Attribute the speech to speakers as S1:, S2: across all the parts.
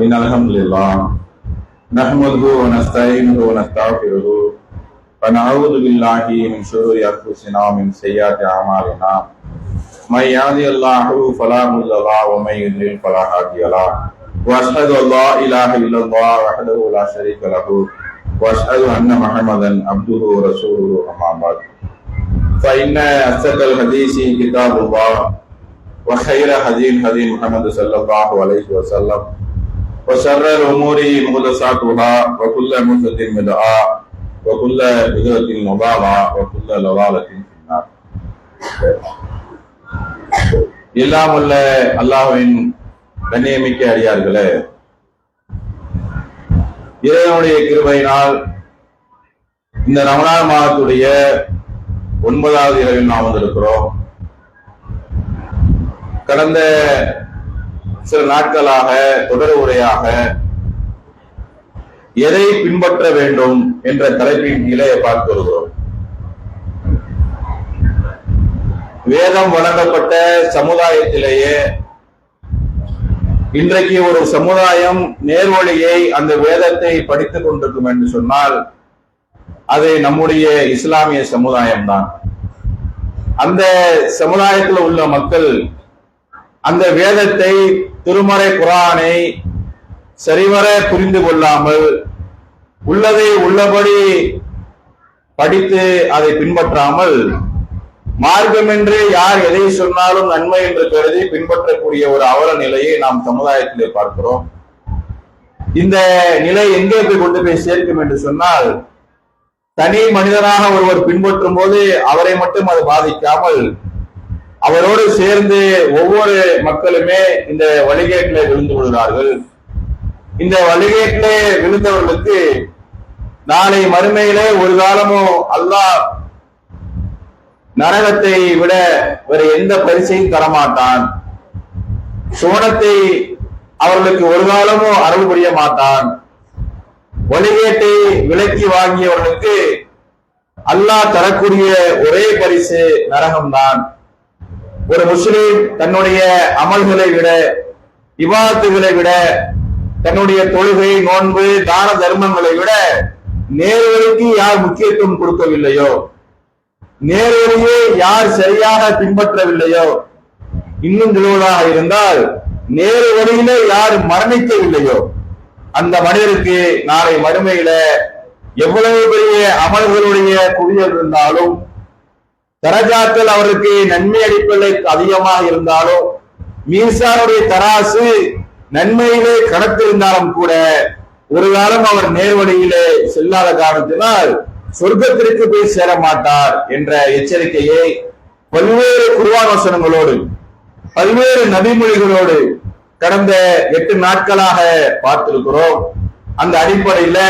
S1: إن الحمد لله نحمده ونستعينه ونستغفره ونعوذ بالله من شرور أنفسنا ومن سيئات أعمالنا من يهده الله فلا مضل له ومن يضلل فلا هادي له وأشهد أن لا إله إلا الله وحده لا شريك له وأشهد أن محمدا عبده ورسوله أما بعد فإن أصدق الحديث كتاب الله وخير هدي محمد صلى الله عليه وسلم وشر الأمور محدثاتها وكل محدثة بدعة وكل بدعة ضلالة وكل ضلالة في النار. எல்லாம் உள்ள அல்லாஹ்வின் கண்ணியமிக்க அடியார்களே, இறைவனுடைய கிருபையினால் இந்த ரமலான் மாதத்துடைய 9வது இரவில் நாம் வந்திருக்கிறோம். கடந்த சில நாட்களாக தொடர் உரையாக எதை பின்பற்ற வேண்டும் என்ற தலைப்பின் கீழே பார்த்து வருகிறோம். வேதம் வழங்கப்பட்ட சமுதாயத்திலேயே இன்றைக்கு ஒரு சமுதாயம் நேர்வழியை அந்த வேதத்தை படித்துக் கொண்டிருக்கும் என்று சொன்னால் அது நம்முடைய இஸ்லாமிய சமுதாயம்தான். அந்த சமுதாயத்தில் உள்ள மக்கள் அந்த வேதத்தை, திருமறை குர்ஆனை சரிவர புரிந்து கொள்ளாமல் உள்ளதை உள்ளபடி படித்து அதை பின்பற்றாமல் மார்க்கம் என்று யார் எதை சொன்னாலும் நன்மை என்று கருதி பின்பற்றக்கூடிய ஒரு அவல நிலையை நாம் சமுதாயத்திலே பார்க்கிறோம். இந்த நிலை எங்கே போய் கொண்டு போய் சேர்க்கும் என்று சொன்னால், தனி மனிதனாக ஒருவர் பின்பற்றும் போது அவரை மட்டும் அது பாதிக்காமல் அவரோடு சேர்ந்து ஒவ்வொரு மக்களுமே இந்த வழிகேட்டிலே விழுந்து விடுகிறார்கள். இந்த வழிகேட்டிலே விழுந்தவர்களுக்கு நாளை மறுமையிலே ஒரு காலமும் அல்லாஹ் நரகத்தை விட வேற எந்த பரிசையும் தரமாட்டான். சுவனத்தை அவர்களுக்கு ஒரு காலமும் அருள் புரிய மாட்டான். வழிகேட்டை விலக்கி வாங்கியவர்களுக்கு அல்லாஹ் தரக்கூடிய ஒரே பரிசு நரகம்தான். ஒரு முஸ்லிம் தன்னுடைய அமல்களை விட, இபாதத்துகளை விட, தன்னுடைய தொழுகை, நோன்பு, தான தர்மங்களை விட நேர்வழிக்கு யார் முக்கியத்துவம் கொடுக்கவில்லையோ, நேர்வழியை யார் சரியாக பின்பற்றவில்லையோ, இன்னும் சொல்வதாக இருந்தால் நேரு வழியில யார் மரணிக்கவில்லையோ, அந்த மனிதருக்கு நாளை மறுமையில எவ்வளவு பெரிய அமல்களுடைய குவியல் இருந்தாலும், தரஜாக்கள் அவருக்கு நன்மை அடிப்படை அதிகமாக இருந்தாலும், மீசானுடைய தராசு நன்மையிலே கணத்திருந்தாலும் கூட ஒரு காலம் அவர் நேர்வழியிலே செல்லாத காரணத்தினால் சொர்க்கத்திற்கு போய் சேர மாட்டார் என்ற எச்சரிக்கையை பல்வேறு குர்ஆன் வசனங்களோடு, பல்வேறு நபிமொழிகளோடு கடந்த 8 நாட்களாக பார்த்திருக்கிறோம். அந்த அடிப்படையில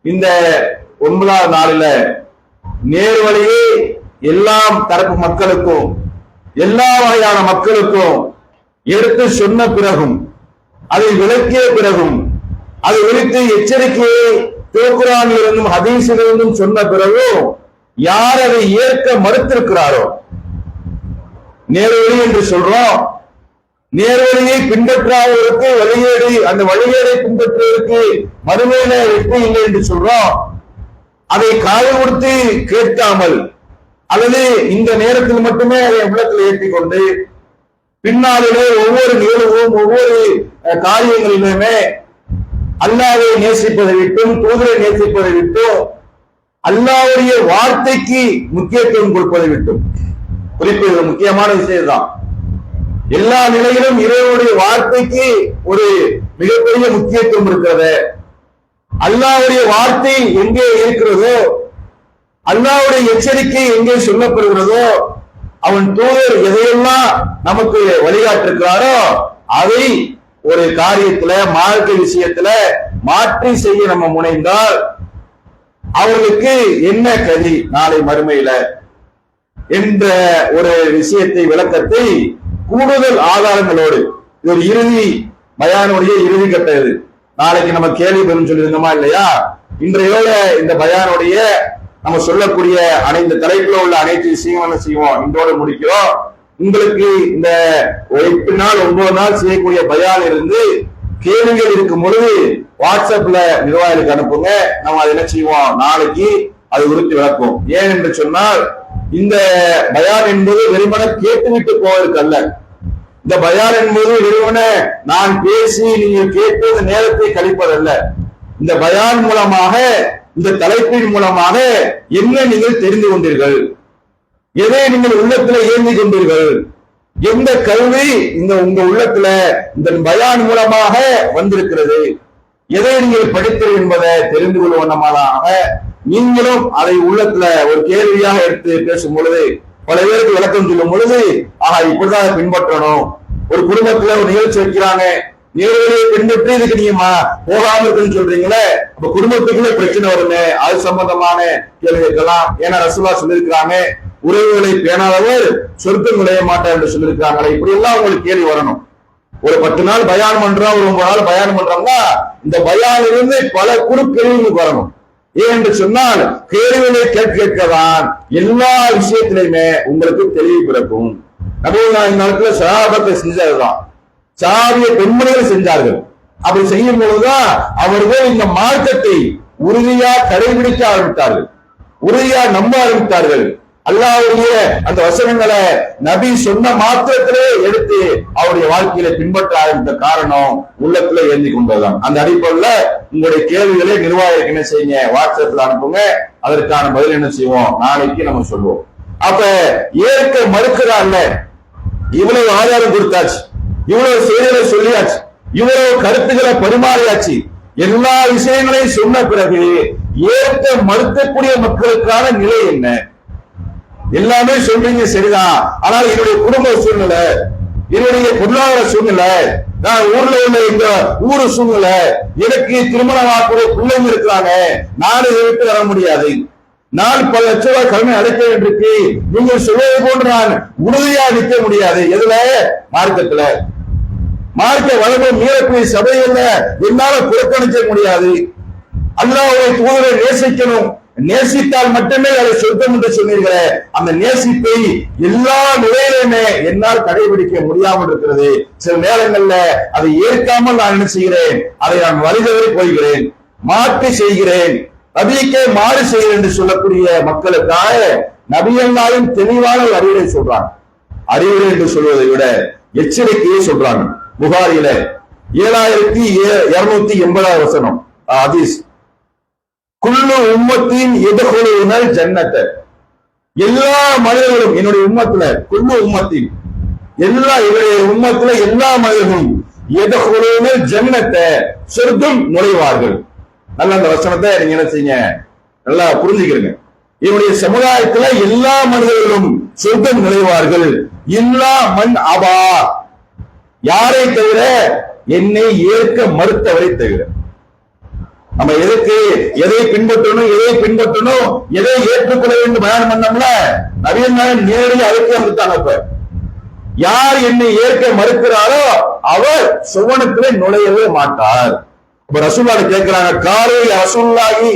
S1: இந்த 9வது நாளில நேர்வழியை எல்லாம் தரப்பு மக்களுக்கும், எல்லா வகையான மக்களுக்கும் எடுத்து சொன்ன பிறகும், அதை விளக்கிய பிறகும், அது குறித்து எச்சரிக்கையை திருக்குர்ஆனிலிருந்தும் ஹதீஸிலிருந்தும் சொன்ன பிறகும் யார் அதை ஏற்க மறுத்திருக்கிறாரோ, நேர்வழி என்று சொல்றோம், நேர்வழியை பின்பற்றாதவருக்கு வழிகேடு, அந்த வழிகேடை பின்பற்றுவதற்கு மறுமையில வெற்றி இல்லை என்று சொல்றோம். அதை காது கொடுத்து கேட்காமல் அல்லது இந்த நேரத்தில் மட்டுமே அதை உள்ளத்தில் ஏற்றிக் கொண்டு பின்னாலே ஒவ்வொரு நிகழ்வும் ஒவ்வொரு காரியங்களிலுமே அல்லாஹ்வை நேசிப்பதை விட்டும், தூதரை நேசிப்பதை விட்டும், அல்லாஹ்வுடைய வார்த்தைக்கு முக்கியத்துவம் கொடுப்பதை விட்டும், குறிப்பிட்ட முக்கியமான விஷயம் தான். எல்லா நிலையிலும் இறைவனுடைய வார்த்தைக்கு ஒரு மிகப்பெரிய முக்கியத்துவம் இருக்கிறது. அல்லாஹ்வுடைய வார்த்தை எங்கே இருக்கிறதோ, அல்லாஹ்வுடைய எச்சரிக்கை எங்கே சொல்லப்படுகிறதோ, அவன் தூதர் எதையெல்லாம் நமக்கு வழிகாட்டிருக்கிறாரோ அதை ஒரு காரியத்துல, மார்க்க விஷயத்துல மாற்றி செய்ய நம்ம முனைந்தால் அவர்களுக்கு என்ன கதி நாளை மறுமையில என்ற ஒரு விஷயத்தை, விளக்கத்தை கூடுதல் ஆதாரங்களோடு, இது ஒரு இறுதி பயானுடைய இறுதி கட்ட. இது நாளைக்கு நம்ம கேள்வி பெறும் சொல்லியிருந்தோமா இல்லையா? இன்றையோட இந்த பயானுடைய நம்ம சொல்லக்கூடிய அனைத்து தலைப்புல உள்ள அனைத்து விஷயங்களும் என்ன செய்வோம், இன்றோடு முடிக்கிறோம். உங்களுக்கு இந்த 8 நாள் 9 நாள் செய்யக்கூடிய பயான் இருந்து கேள்விகள் இருக்கும் பொழுது வாட்ஸ்அப்ல நிர்வாகிகளுக்கு அனுப்புங்க. நம்ம அதை என்ன செய்வோம், நாளைக்கு அது குறித்து விளக்குவோம். ஏன் என்று சொன்னால் இந்த பயான் என்பது வெறுமன கேட்டுவிட்டு போவதற்கு அல்ல. இந்த பயான் என்பது வெறுமன நான் பேசி நீங்கள் கேட்டு நேரத்தை கழிப்பதல்ல. இந்த பயான் மூலமாக, இந்த தலைப்பின் மூலமாக என்ன நீங்கள் தெரிந்து கொண்டீர்கள், எதை நீங்கள் உள்ளத்துல ஏந்தி கொண்டீர்கள், எந்த கல்வி இந்த உங்க உள்ளத்துல இந்த பயான் மூலமாக வந்திருக்கிறது, எதை நீங்கள் படித்தீர்கள் என்பதை தெரிந்து கொள்ளும் வண்ணமாக நீங்களும் அதை உள்ளத்துல ஒரு கேள்வியாக எடுத்து பேசும் பொழுது, பல பேருக்கு விளக்கம் சொல்லும் பொழுது, இப்படிதான் பின்பற்றணும். ஒரு குடும்பத்துல ஒரு நிகழ்ச்சி வைக்கிறாங்க, நேர்வழியை பின்பற்றி இதுக்கு நீங்க போகாம இருக்குன்னு சொல்றீங்களே, அப்ப குடும்பத்துக்குள்ள பிரச்சனை வருமே, அது சம்பந்தமான கேள்வி கேட்கலாம். ஏன்னா ரசூலுல்லாஹ் சொல்லியிருக்கிறாங்க, உறவுகளை பேணாதவர் சொர்க்கம் நுழைய மாட்டார் என்று சொல்லியிருக்கிறாங்களே. இப்படி எல்லாம் உங்களுக்கு கேள்வி வரணும். ஒரு 10 நாள் பயான் பண்றோம், ஒரு 9 நாள் பயான் பண்றோம்னா இந்த பயானிலிருந்து பல குறுக்கேள்விகளுக்கு வரணும். ஏன் என்று சொன்னால் கேள்விகளை கேட்கதான் எல்லா விஷயத்திலையுமே உங்களுக்கு தெளிவு பிறக்கும். நபிகள் நாயகத்துல சஹாபத்தை செஞ்சதுதான், சாவிய பெண்மணிகள் செஞ்சார்கள். அப்படி செய்யும் பொழுதுதான் அவர்கள் இந்த மார்க்கத்தை உறுதியா கடைபிடிக்க ஆரம்பித்தார்கள், உறுதியா நம்ப ஆரம்பித்தார்கள். அல்லாஹ்வுடைய அந்த வசனங்களை நபி சொன்ன மாத்திரத்திலே எடுத்து அவருடைய வாழ்க்கையில பின்பற்ற ஆரம்பித்த காரணம் உள்ளத்துல ஏந்தி கொண்டதுதான். அந்த அடிப்படையில் உங்களுடைய கேள்விகளை நிர்வாகிக்கு என்ன செய்யுங்க, வாட்ஸ்அப்ல அனுப்புங்க. அதற்கான பதில் என்ன செய்வோம், நாளைக்கு நம்ம சொல்லுவோம். அப்ப ஏற்க மறுக்கிறான்ல, இவ்வளவு ஆதாரம் கொடுத்தாச்சு, இவ்வளவு செய்திகளை சொல்லியாச்சு, இவ்வளவு கருத்துக்களை பரிமாறியாச்சு, எல்லா விஷயங்களையும் சொன்ன பிறகு ஏற்க மறுக்கக்கூடிய மக்களுக்கான நிலை என்ன? எல்லாமே சொல்றீங்க சரிதான், ஆனால் என்னுடைய குடும்ப சூழ்நிலை, என்னுடைய பொருளாதார சூழ்நிலை, நான் ஊர்ல உள்ள இந்த ஊரு சூழ்நிலை, எனக்கு திருமணம் ஆகக்கூடிய பிள்ளைங்க இருக்கிறாங்க, நான் இதை விட்டு வர முடியாது, நான் பல லட்ச ரூபாய் கடமை அடைக்க வேண்டியிருக்கு, நீங்கள் சொல்வது போன்று நான் உறுதியா நிற்க முடியாது. எதுல? மார்க்கத்துல. மார்க்க வளர்ந்து மீறக்கூடிய சபைகள்ல என்னால புறக்கணிக்க முடியாது. அல்லாஹ்வுடைய தூதரை நேசிக்கணும், நேசித்தால் மட்டுமே அதை சொர்க்கம் என்று சொன்னீர்களே, அந்த நேசிப்பை எல்லா நிலையிலுமே என்னால் கடைபிடிக்க முடியாமல் இருக்கிறது. சில நேரங்கள்ல அதை ஏற்காமல் நான் என்ன செய்கிறேன், அதை நான் வழிதவறி போகிறேன், மாற்றி செய்கிறேன், நபிக்கே மாறு செய்கிறேன் என்று சொல்லக்கூடிய மக்களுக்காக நபியல்லாயும் தெளிவான அறிவுரை சொல்றாங்க. அறிவுரை என்று சொல்வதை விட எச்சரிக்கையை சொல்றாங்க. புகாரில 7280 வசனம் ஹதீஸ், குல்லு உம்மத்தின் எதுகுலுனல் ஜன்னத்தை, எல்லா மனிதர்களும் என்னுடைய உம்மத்துல, குல்லு உம்மத்தின் எல்லா என்னுடைய உம்மத்துல எல்லா மனிதர்களும் எதுகுலுனல் ஜன்னத்தை சொர்க்கம் நுழைவார்கள். நல்ல அந்த வசனத்தை நீங்க என்ன செய்யுங்க, நல்லா புரிஞ்சுக்கிறீங்க. என்னுடைய சமுதாயத்துல எல்லா மனிதர்களும் சொர்க்கம் நுழைவார்கள். இல்லா மன் அபா, யாரை தவிர என்னை ஏற்க மறுத்தவரை தவிர. நம்ம எதுக்கு எதை பின்பற்றணும், எதை ஏற்றுக்கொள்ள வேண்டும் பயணம் பண்ணோம்ல, நபிகள் நாயகம் நேரடியாக அதுக்கு வந்துட்டாங்க. இப்ப யார் என்னை ஏற்க மறுக்கிறாரோ அவர் சுவனத்திலே நுழையவே மாட்டார். இப்ப ரசூலுல்லாஹ் கேட்கிறாங்க, காலை ரசூலுல்லாஹி,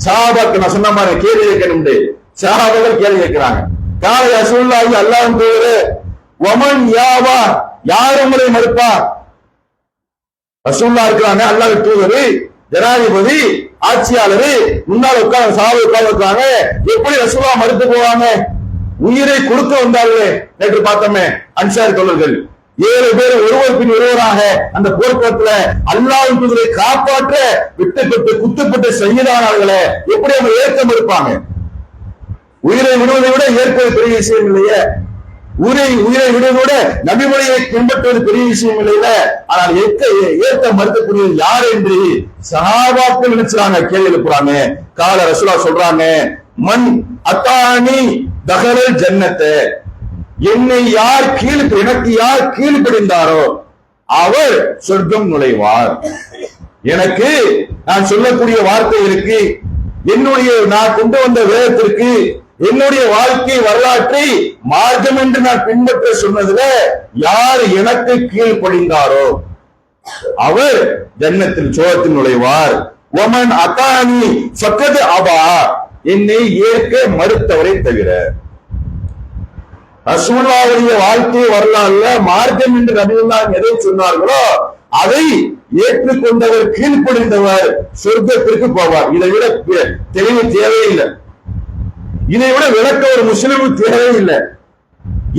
S1: சஹாபாக்கு நான் சொன்ன மாதிரி கேள்வி கேட்கணும், சஹாபாக்கள் கேள்வி கேட்கிறாங்க. காலை ரசூலுல்லாஹி, அல்லாஹ்வின் தூதரே, வமன் யாவா, யார் உங்களை மறுப்பார்? ரசூலுல்லாஹ் இருக்கிறாங்க, அல்லாஹ்வின் தூதர், ஜனாதிபதி, ஆட்சியாளர், முன்னாள் உட்கார்ந்து சஹாபா உட்கார்ந்து, எப்படி ரசூலுல்லாஹ் மறுத்து போவாங்க? உயிரை கொடுக்க வந்தார்களே, நேற்று பார்த்தோமே அன்சாரி தோழர்கள் 7 பேர் ஒருவர் பின் ஒருவராக அந்த போர்க்களத்துல அல்லாஹ்வின் தூதரை காப்பாற்ற விட்டுப்பட்டு குத்துப்பட்டு செய்யதானார்களே, எப்படி அவங்க ஏற்க மறுப்பாங்க? உயிரை விடுவதை விட ஏற்பது பெரிய விஷயம் இல்லையே, உயிரை விடுவதை விட நபிமொழியை பின்பற்றுவது பெரிய விஷயம் இல்லையே. ஆனால் ஏற்க மறுக்கக்கூடியது யார் என்று சஹாபாக்கள் நினைச்சாங்க, கேள்வி எழுப்புறாங்க. கால ரசூலுல்லாஹ் சொல்றாங்க, மன் அத்தானி தகலல் ஜன்னத்தை, என்னை யார் எனக்கு யார் கீழ்ப்படிந்தாரோ அவர் சொர்க்கம் நுழைவார். எனக்கு நான் சொல்லக்கூடிய வார்த்தைகளுக்கு, என்னுடைய நான் கொண்டு வந்த வேதத்திற்கு, என்னுடைய வாழ்க்கை வரலாற்றை மார்க்கம் என்று நான் பின்பற்ற சொன்னதுல யார் எனக்கு கீழ்ப்படிந்தாரோ அவர் ஜன்னத்தில் சோகத்தில் நுழைவார். ஒமன் அத்தானி ஃபக்கத் அபா, என்னை ஏற்க மறுத்தவரை தவிர. ரசூலுல்லாஹ்வுடைய வாழ்க்கை வரலாறுல மார்க்கம் என்று நபிகள் எதை சொன்னார்களோ அதை ஏற்றுக்கொண்டவர் கீழ்ப்படிந்தவர் சொர்க்கத்திற்கு போவார். இதை விட தெளிவு தேவையில்லை. இதை விட விளக்க ஒரு முஸ்லிமுக்கு தேவையில்லை.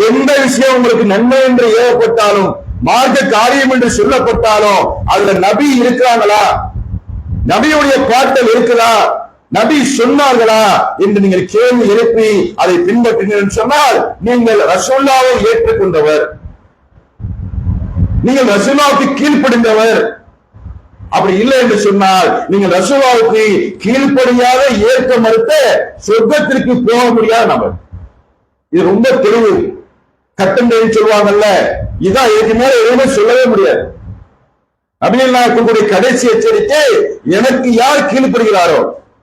S1: எந்த விஷயம் உங்களுக்கு நன்மை என்று ஏவப்பட்டாலும் மார்க்க காரியம் என்று சொல்லப்பட்டாலும் அதுல நபி இருக்கிறாங்களா, நபியுடைய பாட்டல் இருக்குதா, நபி சொன்னார்களா என்று நீங்கள் கேள்வி எழுப்பி அதை பின்பற்றினீர்கள் சொன்னால் நீங்கள் ரசூலுல்லாஹ்வை ஏற்றுக்கொண்டவர், நீங்கள் ரசூலுல்லாஹ்வுக்கு கீழ்ப்படிந்தவர். அப்படி இல்லை என்று சொன்னால் நீங்கள் ரசூலுல்லாஹ்வுக்கு கீழ்ப்படியாக ஏற்க மறுத்த சொர்க்கத்திற்கு போக முடியாத நபர். இது ரொம்ப தெளிவு. கட்டண்டை சொல்லுவாங்கல்ல, இதான் இதுக்கு மேல எதுவுமே சொல்லவே முடியாது. நபிகள் நாயகத்துடைய கடைசி எச்சரிக்கை, எனக்கு யார் கீழ்ப்படுகிறாரோ,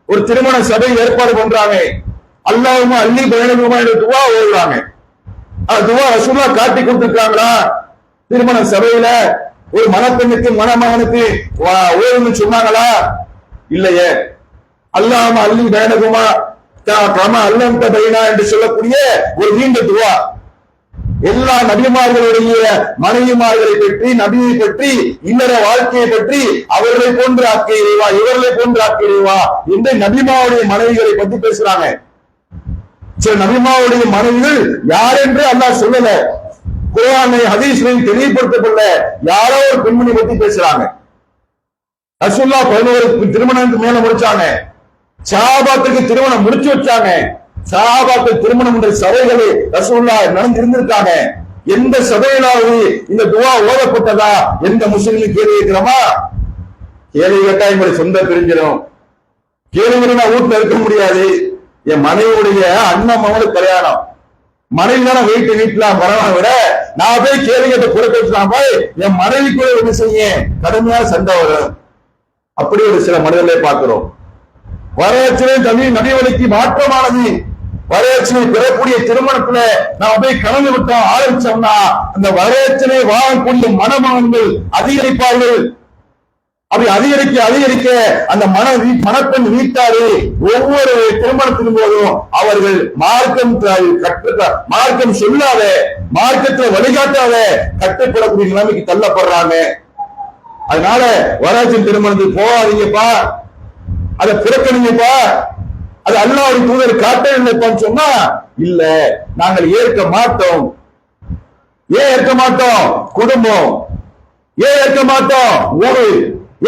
S1: ஒரு திருமண சபை ஏற்பாடு பண்றாங்க, அல்லாஹும்ம அல்லி பைனகுமா என்ற துவா ஓதுறாங்க. அந்த துவா ரசூலுல்லாஹ் காட்டி கொடுத்திருக்காங்களா? திருமண சபையில ஒரு மணப்பெண்ணுக்கு மணமகனுக்கு ஓதுன்னு சொன்னாங்களா? இல்லையே. அல்லாஹும்ம அல்லி பைனகுமா கமா அல்லந்த பைனா என்று சொல்லக்கூடிய ஒரு நீண்ட துவா எல்லா நபிமார்களுடைய மனைவிமார்களை பற்றி, நபியை பற்றி, இல்லற வாழ்க்கையை பற்றி அவர்களை போன்று ஆக்கியவா, இவர்களை போன்று ஆக்கியவா என்று நபிமாவுடைய மனைவிகளை பற்றி பேசுறாங்க. சில நபிமாவுடைய மனைவிகள் யார் என்று அல்லாஹ் சொல்லல, குர்ஆனை ஹதீஸ்லையும் தெளிவுபடுத்தப்படல, யாரோ ஒரு பெண்மணி பற்றி பேசுறாங்க. ரசூலுல்லாஹ் 11 திருமணத்துக்கு மேல முடிச்சாங்க, சஹாபாத்துக்கு திருமணம் முடிச்சு வச்சாங்க, சஹாபாக்கள் திருமணம் என்ற சபைகளை ரசூலுல்லாஹ் நடந்திருந்திருக்காங்க. எந்த சபையிலாவது இந்த துவா ஓதப்பட்டதா எந்த முஸ்லிமும் கேள்வி கேட்கிறோமா? கேள்வி கேட்டா எங்களுடைய சொந்த பிரிஞ்சிடும். கேள்வி நான் வீட்டுல இருக்க முடியாது. என் மனைவியுடைய அண்ணன் மகனுக்கு கல்யாணம், மனைவி தானே வீட்டுல வரவனை விட நான் போய் கேள்வி கேட்டு குறைக்கலாம் போய் என் மனைவிக்குள்ள என்ன செய்ய கடுமையான சண்டை வரும். அப்படி ஒரு சில மனிதர்களை பார்க்கிறோம். வரதட்சணை நபி வழிக்கு மாற்றமானது. வரதட்சணை பெறக்கூடிய திருமணத்துல நாம் போய் கலந்து விட்டோம் ஆரம்பிச்சோம்னா அந்த வரதட்சணை வாழக்கூடிய மணமகன்கள் அதிகரிப்பார்கள். அப்படி அதிகரிக்க அந்த மணப்பெண் வீட்டாரு ஒவ்வொரு திருமணத்தின் போதும் அவர்கள் மார்க்கம் சொல்லாத, மார்க்கத்துல வழிகாட்டாத கட்டுப்படக்கூடிய நிலைமைக்கு தள்ளப்படுறாங்க. அதனால வரதட்சணை திருமணத்துக்கு போகாதீங்கப்பா, அதை புறக்கணிங்கப்பா, அது அல்லாஹ்வுடைய தூதர் காட்டவில்லைப்பான்னு சொன்னா இல்ல நாங்கள் ஏற்க மாட்டோம். ஏன் ஏற்க மாட்டோம்? குடும்பம். ஏன் ஏற்க மாட்டோம்? ஊரு.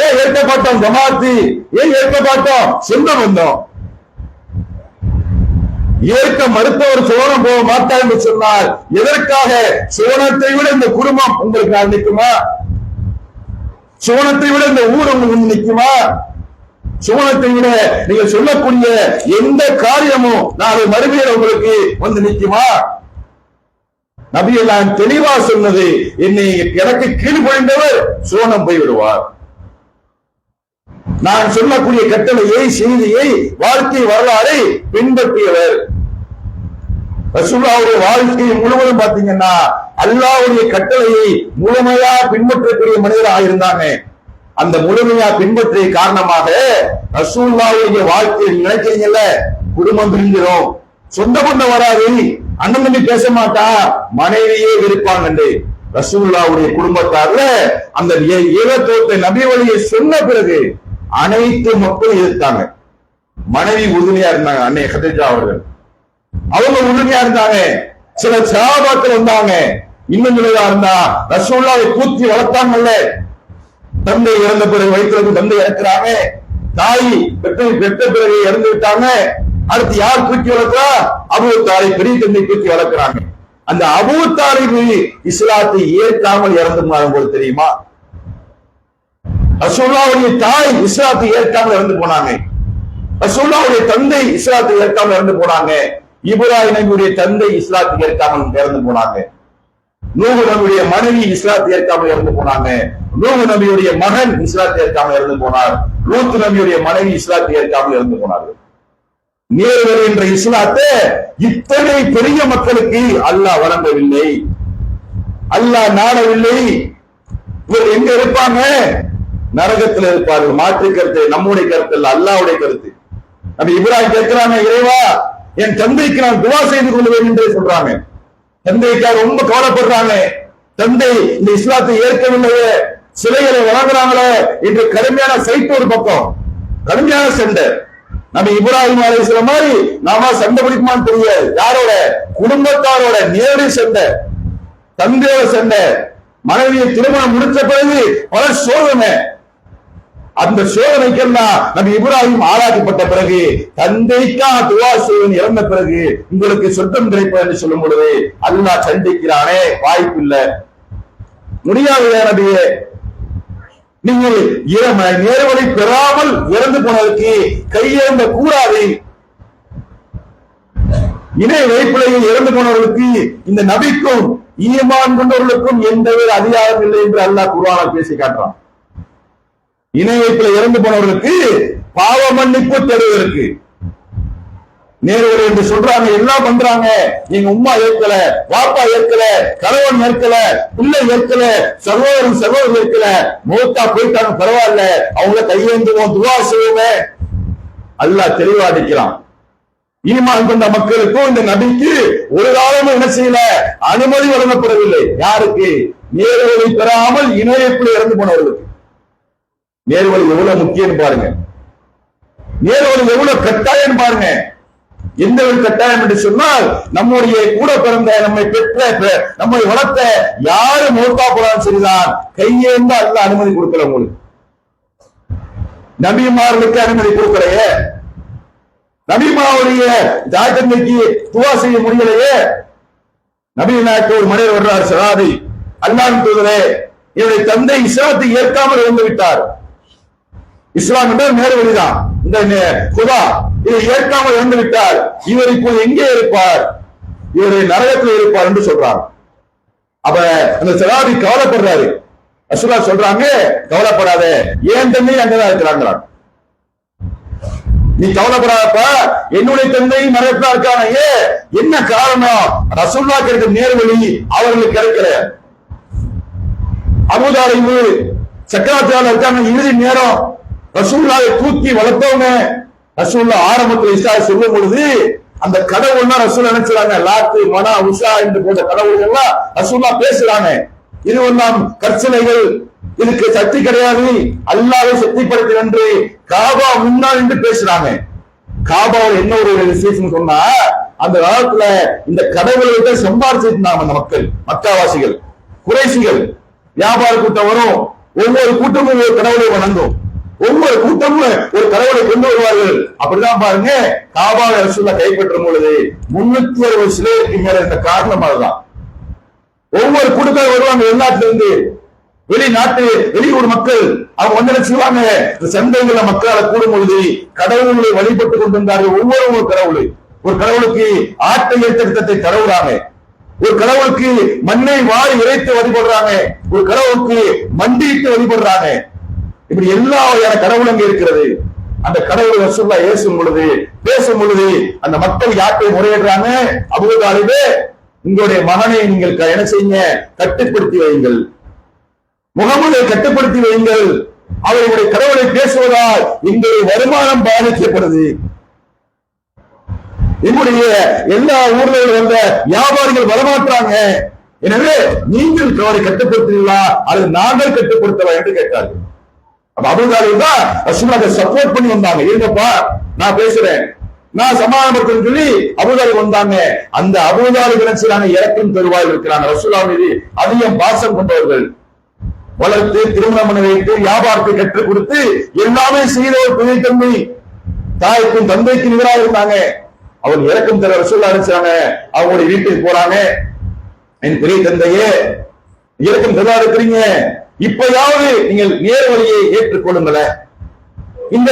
S1: ஏன் ஏற்க மாட்டோம்? ஜமாத்து. ஏன் ஏற்க மாட்டோம்? சொந்த பந்தம். ஏற்க மறுத்தவர் சுவனம் போக மாட்டார் என்று சொன்னால் எதற்காக? சுவனத்தை விட இந்த குடும்பம் உங்களுக்கு நிற்குமா? சுவனத்தை விட இந்த ஊர் உங்களுக்கு நிற்குமா? சுவனத்தை விட நீங்க சொல்லக்கூடிய எந்த காரியமும் நாளை மறுமையில் உங்களுக்கு வந்து நிற்குமா? நபி எல்லாம் தெளிவா சொன்னது, என்னை எனக்கு கீழ்ப்படிந்தவர் சுவனம் போய்விடுவார். நான் சொல்லக்கூடிய கட்டளையை, செய்தியை, வாழ்க்கை வரலாறை பின்பற்றியவர். ரசூலுல்லாஹ்வுடைய வாழ்க்கை முழுவதும் பாத்தீங்கன்னா அல்லாஹ்வுடைய கட்டளையை முழுமையா பின்பற்றக்கூடிய மனிதராக இருந்தாங்க. அந்த முழுமையா பின்பற்றிய காரணமாக ரசூலுல்லாஹ்வுடைய வாழ்க்கையை நினைக்கிறீங்கல்ல, குடும்பம் பிரிஞ்சிடும், சொந்த பந்தம் வராது, அண்ணன் தம்பி பேச மாட்டா, மனைவியே விருப்பாங்க. ரசூலுல்லாஹ்வுடைய குடும்பத்தார்ல அந்த ஏகத்துவத்தை நபி வழியை சொன்ன பிறகு அனைத்து மக்களும் எதிர்த்தாங்க. மனைவி உறுதுணையா இருந்தாங்க. அன்னை கதீஜா அவர்கள் அவங்க உறுதுணையா இருந்தாங்க. சில சஹாபாக்கள் வந்தாங்க. இன்னும் சிலதா இருந்தா ரசூலுல்லாஹ்வை கூத்தி வளர்த்தாங்கல்ல, தந்தை இறந்த பிறகு வயிற்றுக்கு தந்தை இறக்குறாங்க, தாய் பெற்ற பிறகு இறந்து விட்டாங்க, அடுத்து யார் தூக்கி வளர்க்கிறா? அபூ தாலிப் பெரிய தந்தை தூக்கி வளர்க்கிறாங்க. அந்த அபூ தாலிப் இஸ்லாத்தை ஏற்காமல் இறந்து போது தெரியுமா? ரசூலுல்லாஹ்வுடைய தாய் இஸ்லாத்தை ஏற்காமல் இறந்து போனாங்க. ரசூலுல்லாஹ்வுடைய தந்தை இஸ்லாத்தை ஏற்காமல் இறந்து போனாங்க. இப்ராஹிம் நபியுடைய தந்தை இஸ்லாத்தை ஏற்காமல் இறந்து போனாங்க. நூஹ் நபியுடைய மனைவி இஸ்லாத்தை ஏற்காமல் இறந்து போனாங்க. நூஹ் நபியுடைய மகன் இஸ்லாத்தை ஏற்காமல் இறந்து போனார். லூத் நபியுடைய மனைவி இஸ்லாத்தை ஏற்காமல் இறந்து போனார்கள். நேர்வழி என்ற இஸ்லாத்தை இத்தனை பெரிய மக்களுக்கு அல்லாஹ் வழங்கவில்லை, அல்லாஹ் நாடவில்லை. இவர் எங்க இருப்பாங்க? நரகத்தில் இருப்பார்கள். மாற்று கருத்து நம்முடைய கருத்து இல்ல, அல்லாஹ்வுடைய கருத்து. நபி இப்ராஹிம் கேட்கிறாங்க, இறைவா என் தந்தைக்கு நான் துவா செய்து கொள்வேன் என்று சொல்றாங்க. தந்தைக்காக ரொம்ப கவலைப்படுறாங்க. தந்தை இந்த இஸ்லாத்தை ஏற்கவில்லையே, சிலைகளை வழங்குறாங்களே என்று கடுமையான சைட்டு ஒரு பக்கம், கடுமையான சண்டை. நம்ம இப்ராஹிம் அலைஹிஸ்ஸலாம் மாதிரி நாம சண்டை பிடிக்குமான்னு தெரியாது. யாரோட? குடும்பத்தாரோட நேரடி சண்டை, தந்தையோட சண்டை. மனைவியை திருமணம் முடிச்ச பிறகு பல சோதனை. அந்த சோதனைக்கெல்லாம் நம்ம இப்ராஹிம் ஆளாக்கப்பட்ட பிறகு, தந்தைக்கா துவா செய்வன் இறந்த பிறகு உங்களுக்கு சொர்க்கம் கிடைப்பது என்று சொல்லும் பொழுது அல்லாஹ் சண்டிக்கிறானே, வாய்ப்பு இல்லை, முடியாது நபியே. நீங்கள் நேர்வழி பெறாமல் இறந்து போனதற்கு கையேந்த கூடாது. இணை வைப்பிலையில் இறந்து போனவர்களுக்கு இந்த நபிக்கும் ஈமான் கொண்டவர்களுக்கும் எந்தவித அதிகாரம் இல்லை என்று அல்லாஹ் குர்ஆனில் பேசி காட்டுறான். இணை வைப்பில் இறந்து போனவர்களுக்கு பாவ மன்னிப்பு தருவதற்கு நேர்வழி என்று சொல்றாங்க. எல்லாம் பண்றாங்க. நீங்க உம்மா ஏற்கல, வாப்பா ஏற்கல, கணவன் ஏற்கல, பிள்ளை ஏற்கல, சகோதரன் ஏற்கல, மூத்தா போயிட்டாங்க, பரவாயில்ல, அவங்கள கையேந்துவோம், துவா செய்வோமே. அல்லாஹ் தெளிவா அடிக்கிறான். ஈமான் கொண்ட மக்களுக்கும் இந்த நபிக்கு ஒரு காலமும் என்ன செய்யல, அனுமதி வழங்கப்படவில்லை. யாருக்கு? நேர்வழி பெறாமல் இணையத்தில் இறந்து போனவர்களுக்கு. நேர்வழி எவ்வளவு முக்கியம் பாருங்க, நேர்வழி எவ்வளவு கட்டாயம் பாருங்க. எந்த ஒரு கட்டாயம் என்று சொன்னால், நம்முடைய கூட பிறந்த, நம்மை பெற்ற, நம்மை வளர்த்த யாரு மூத்தா போனாலும் சரிதான், கையேந்த அல்லாஹ் அனுமதி கொடுக்கல. உங்களுக்கு நபிமார்களுக்கு அனுமதி கொடுக்கலையே, நபிமாவுடைய தாய் தந்தைக்கு துவா செய்ய முடியலையே. நபி நாயகம் ஒரு மனிதர் வர்றார், சஹாபி, அல்லாஹ்வின் தூதரே, என்னுடைய தந்தை இஸ்லாத்தை ஏற்காமல் இருந்து விட்டார். இஸ்லாம் என்றால் நேர்வழிதான், இந்த குதா இதை ஏற்காமல் இருந்து விட்டார். இவர் இப்போது எங்கே இருப்பார்? இவருடைய நரகத்தில் இருப்பார் என்று சொல்றாங்க. அப்ப அந்த சஹாபி கவலைப்படுறாரு. ரசூலுல்லாஹ் சொல்றாங்க, கவலைப்படாத, ஏன் தந்தை அங்கதான் இருக்கிறாங்க, நீ கவலைப்படாதப்பா, என்னுடைய தந்தை நரகத்தில் இருக்கான. என்ன காரணம்? ரசூலுல்லாஹ் கிடைத்த நேர்வழி அவர்களுக்கு கிடைக்கல. அபூதாலிபு சக்கராத்தியால இருக்காங்க, இறுதி நேரம். ரசூலுல்லாஹை தூக்கி வளர்த்தவங்க. ரசூலுல்லாஹ் ஆரம்பத்தில் இஸ்லா சொல்லும் பொழுது அந்த கடவுள்னா ரசூலுல்லாஹ் நினைச்சாங்க, லாத்து, மனா, உஷா என்று போன்ற கடவுள்கள் எல்லாம் ரசூலுல்லாஹ் பேசுறாங்க. இதுவெல்லாம் கற்சிலைகள், இதுக்கு சக்தி கிடையாது, அல்லாஹ்வை சக்திப்படுத்து என்று காபா முன்னால் என்று பேசுறாங்க. காபாவில் என்ன ஒரு விசேஷம் சொன்னா, அந்த காலத்துல இந்த கடவுள்கிட்ட சம்பாதிச்சிருந்தாங்க அந்த மக்கள், மக்காவாசிகள், குறைசிகள். வியாபார கூட்டம் வரும், ஒவ்வொரு கூட்டமும் ஒரு கடவுளை வணங்கும், ஒவ்வொரு கூட்டமும் ஒரு கடவுளை கொண்டு வருவார்கள். அப்படிதான் பாருங்க, காபாவை ரசூலுல்லாஹ் கைப்பற்றும் பொழுது 360 சிலைக்கு மேல இருந்த காரணம் அதுதான். ஒவ்வொரு கூட்டத்தார் வருவாங்க, வெளிநாட்டுல இருந்து, வெளிநாட்டு வெளியூர் மக்கள். அவங்க வந்து செய்வாங்க, சந்தைகள மக்களை கூடும் பொழுது கடவுள்களை வழிபட்டு கொண்டிருந்தார்கள். ஒவ்வொரு கடவுளை, ஒரு கடவுளுக்கு ஆட்டை ஏற்றத்தை கடவுளாங்க, ஒரு கடவுளுக்கு மண்ணை வாரி இறைத்து வழிபடுறாங்க, ஒரு கடவுளுக்கு மண்டியிட்டு வழிபடுறாங்க. இப்படி எல்லா வகையான கடவுள் அங்கே இருக்கிறது. அந்த கடவுள் ரசூலுல்லாஹ் ஏசும் பொழுது, பேசும் பொழுது அந்த மக்கள் யாட்டை முறையிடுறாங்க. அபூதாலிபே, உங்களுடைய மகனை நீங்கள் என்ன செய்யுங்க, கட்டுப்படுத்தி வையுங்கள், முகமதை கட்டுப்படுத்தி வையுங்கள். அவர்களுடைய கடவுளை பேசுவதால் எங்களுடைய வருமானம் பாதிக்கப்படுது. என்னுடைய எல்லா ஊர்களில் வந்த வியாபாரிகள் வரமாற்றாங்க. எனவே நீங்கள் அவரை கட்டுப்படுத்துவீங்களா அல்லது நாங்கள் கட்டுப்படுத்தவா என்று கேட்டார்கள். அபூதாலிப் தான் ரசூலுல்லாஹ் சப்போர்ட் பண்ணி வந்தாங்க. இருங்கப்பா, நான் பேசுறேன், நான் சமாதானப்படுத்த சொல்லி அபூதாலிப் வந்தாங்க. அந்த அபூதாலிப் நினைச்சாங்க, இறக்கும் தருவாயில் இருக்கிறாங்க. ரசூலுல்லாஹ் மீது அதிகம் பாசம் கொண்டவர்கள், வளர்த்து திருமணம் பண்ண வைத்து வியாபாரத்தை கற்றுக் கொடுத்து எல்லாமே செய்த ஒரு பெரிய தம்பி, தாய்க்கும் தந்தைக்கும் நிகராக இருந்தாங்க. அவங்க இறக்கும் தர ரசூலுல்லாஹ் நினைச்சாங்க. அவங்களுடைய வீட்டுக்கு போறாங்க, என் பெரிய தந்தையே, இறக்கும் தரா இருக்கிறீங்க, இப்பயாவது நீங்கள் நேர் வழியை ஏற்றுக்கொள்ளுங்களேன். இந்த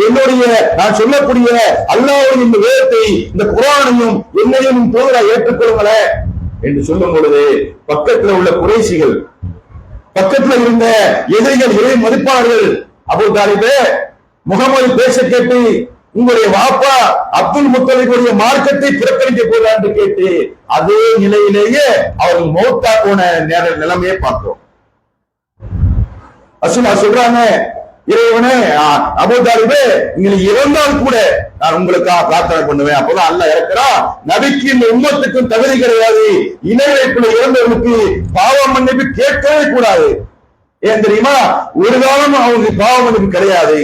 S1: என்னுடைய நான் சொல்லக்கூடிய அல்லாஹ்வுடைய இந்த வேதத்தை, இந்த குர்ஆனையும் என்னையும் தூதராக ஏற்றுக்கொள்ளுங்களேன் என்று சொல்லும் பொழுது பக்கத்தில் உள்ள குறைஷிகள், பக்கத்தில் இருந்த எதிரிகள், இறை மதிப்பாளர்கள், அபூதாலிபே, முகமது பேச கேட்டு உங்களுடைய வாப்பா அப்துல் முத்தலிபுடைய மார்க்கத்தை புறக்கணிக்க போகிறார் என்று கேட்டு அதே நிலையிலேயே அவர்கள் மௌத்தா போன நிலைமையை பார்த்தோம். ரசூலுல்லாஹ் சொல்றாங்க, இறைவனே, அபூதாலிபே, நீங்கள் இறந்தால் கூட நான் உங்களுக்காக பிரார்த்தனை பண்ணுவேன். அப்பதான் அல்லாஹ் இறக்குறான், நபிக்கு இந்த உம்மத்துக்கும் தகுதி கிடையாது, இணை வைப்புல இறந்தவர்களுக்கு பாவ மன்னிப்பு கேட்கவே கூடாது. ஏன் தெரியுமா? ஒரு காலம் அவங்களுக்கு பாவம் எனக்கு கிடையாது.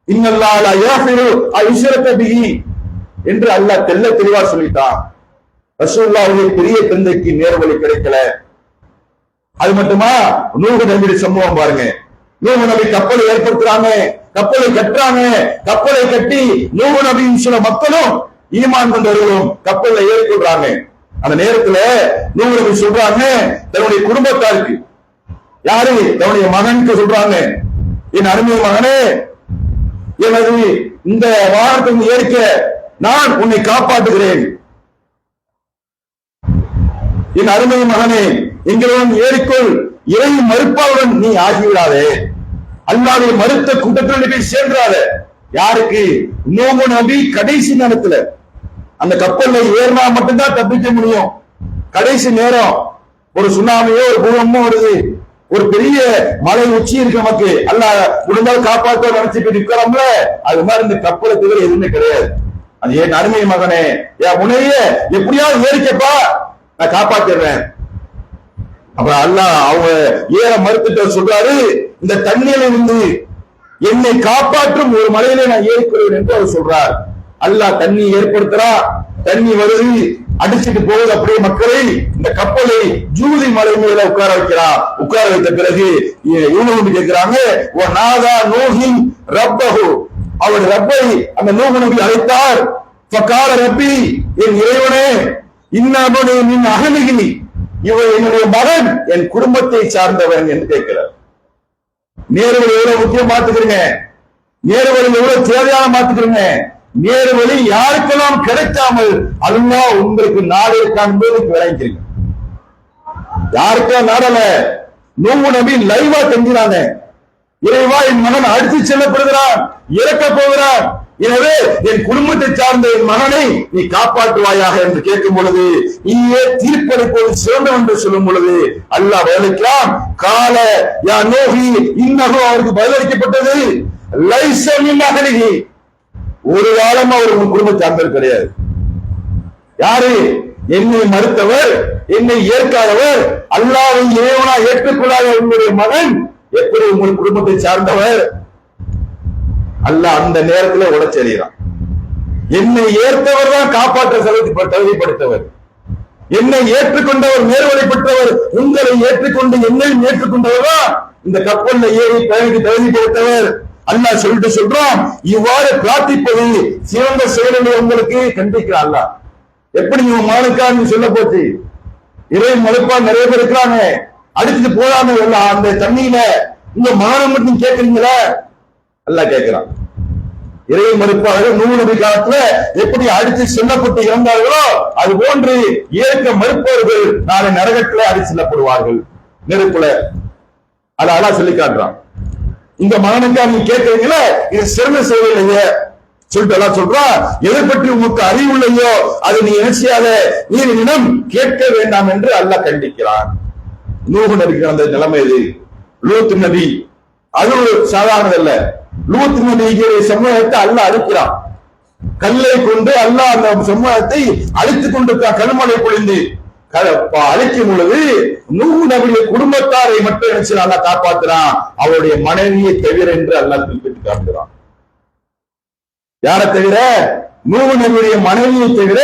S1: இன்னல்லாஹ் லா யஃபிரு அய்ஷரக பிஹி என்று அல்லாஹ் தெள்ள தெளிவா சொல்லிட்டான். ரசூலுல்லாஹ்வுடைய பெரிய தந்தைக்கு நேர்வழி கிடைக்கல. அது மட்டுமா, நூஹ் நபியுடைய சம்பவம் பாருங்க. நூஹ் நபி கப்பலை ஏற்படுத்துறாங்க, கப்பலை கட்டுறாங்க. கப்பலை கட்டி நூஹ் நபியின் சில மக்களும் ஈமான் கொண்டவர்களும் கப்பல்ல ஏறிக்கொள்றாங்க. அந்த நேரத்துல நூஹ் நபி சொல்றாங்க தன்னுடைய குடும்பத்தாருக்கு, யாரு? தன்னுடைய மகனுக்கு சொல்றாங்க, என் அருமை மகனே, எனது இந்த வாகனத்தை ஏற்க நான் உன்னை காப்பாற்றுகிறேன். என் அருமை மகனே, எங்களுடன் ஏறிக்கொள், இறை மறுப்பாளன் நீ ஆகிவிடாதே, அல்லாஹ்வை மறுத்த கூட்டத்தில் போய் சேர்றாத. யாருக்கு? நூஹ் நபி கடைசி நேரத்துல அந்த கப்பல்ல ஏறினா மட்டும்தான் தப்பிக்க முடியும். கடைசி நேரம் ஒரு சுனாமியோ ஒரு பூகம்பமோ வருது, ஒரு பெரிய மலை உச்சி இருக்கு, நமக்கு அல்லாஹ் முடிந்தால் காப்பாற்ற நினைச்சிட்டு நிக்கிறோம்ல, அது மாதிரி இந்த கப்பலை தவிர எதுவுமே கிடையாது. அது என் அருமை மகனே, என் முனைய எப்படியாவது ஏறிக்கப்பா, நான் காப்பாத்திடுறேன். அப்புறம் அல்லாஹ் அவங்க ஏற மறுத்துட்டு சொல்றாரு, இந்த தண்ணீரில் இருந்து என்னை காப்பாற்றும் ஒரு மலையில நான் ஏறிக்கொள்வேன் என்று அவர் சொல்றார். அல்லாஹ் தண்ணி ஏற்படுத்துறா, தண்ணி வருது, அடிச்சுட்டு போகுது அப்படியே மக்களை. இந்த கப்பலை ஜூதி மலை மேல உட்கார வைக்கிறா. உட்கார வைத்த பிறகு இவங்க கேட்கிறாங்க, ஓ நாதா நூஹின் ரப்பஹு, அவர் ரப்பை அந்த நூஹ் நபி அழைத்தார். ஃபகால ரப்பி, என் இறைவனே, இன்னபனி மின் அஹ்லிஹி, இவர் என்னுடைய மகன், என் குடும்பத்தை சார்ந்தவன் என்று கேட்கிறார். நேர்வழி எவ்வளவு முக்கியம் பார்த்துக்கிறீங்க, நேர்வழி எவ்வளவு தேவையான பார்த்துக்கிறீங்க. நேர்வழி யாருக்கெல்லாம் கிடைக்காமல் அல்லாஹ் உங்களுக்கு நாடு இருக்கான் என்பதற்கு விளங்கிக்கிறீங்க. யாருக்கெல்லாம் நாடல, நூஹ் நபி லைவா தெரிஞ்சாங்க, இறைவா என் மகன் அடித்து செல்லப்படுகிறான், இறக்க போகிறான், எனவே என் குடும்பத்தை சார்ந்த என் மகனை நீ காப்பாற்றுவாயாக என்று கேட்கும் பொழுது, நீயே தீர்ப்பளிப்பது சிறந்தவன் என்று சொல்லும் பொழுது அல்லாஹ் பதிலளிக்கிறான், கால யா நூஹி இன்னஹு, அவருக்கு பதிலளிக்கப்பட்டது, லைஸ மின் அஹ்லிஹி, ஒரு காலம் அவர் உன் குடும்பத்தை சார்ந்தவர் கிடையாது. யாரு? என்னை மறுத்தவர், என்னை ஏற்காதவர், அல்லாஹ்வை இறைவனா ஏற்றுக்கொள்ளாத உங்களுடைய மகன் எப்படி உங்கள் குடும்பத்தை சார்ந்தவர்? அல்லாஹ் அந்த நேரத்தில் உடைச்செறிகிறான். என்னை ஏற்றவர் தான் காப்பாற்ற தகுதிப்படுத்தவர், என்னை ஏற்றுக்கொண்டவர் நேர்வழிப்பட்டவர், உங்களை ஏற்றுக்கொண்டு என்னையும் ஏற்றுக்கொண்டவர் தான் இந்த கப்பல்ல ஏறி தகுதிப்படுத்தவர். அல்லாஹ் சொல்லிட்டு சொல்றான், இவ்வாறு பிரார்த்திப்பது சிறந்த செயலை உங்களுக்கு கண்டிக்கிறான். அல்லாஹ் எப்படி உங்க மகனுக்காக சொல்ல போச்சு, இறை மறுப்பா நிறைய பேர் இருக்கிறாங்க, அடிச்சுட்டு போறாங்க அந்த தண்ணியில, உங்க மகனை மட்டும் கேட்கறீங்களா? அல்லாஹ் கேட்கிறான். இறை மறுப்பாளர்கள் நூஹ் நபி காலத்துல எப்படி அடித்து செல்லப்பட்டு இறந்தார்களோ அது போன்று ஏற்க மறுப்பவர்கள் நாளை நரகத்துல அடித்து செல்லப்படுவார்கள், நெருப்புல. அத அல்லாஹ் சொல்லி காட்டுறான். இந்த மகனுக்கா நீ கேட்கறீங்களா, இது சிறந்த சேவை இல்லையே சொல்லிட்டு எல்லாம் சொல்றா, எதை பற்றி உங்களுக்கு அறிவு இல்லையோ அதை நீ நினைச்சியாத, நீ என்னிடம் கேட்க வேண்டாம் என்று அல்லாஹ் கண்டிக்கிறான். நூஹ் நபிக்கு அந்த நிலைமை இது. லூத் நபி அது ஒரு சாதாரணது அல்ல. லூத் நபியுடைய சமூகத்தை அல்லாஹ் அழிக்கிறான். கல்லை கொண்டு அல்லாஹ் அந்த சமூகத்தை அழித்துக் கொண்டிருக்கான். கல்மலை பொழிந்து அழிக்கும் பொழுது நூஹ் நபியுடைய குடும்பத்தாரை மட்டும் நினைச்சு அல்லாஹ் காப்பாற்றுறான், அவருடைய மனைவியை தவிர என்று அல்லாஹ் குறிப்பிட்டு காட்டுகிறான். யாரை தவிர? நூஹ் நபியுடைய மனைவியை தவிர,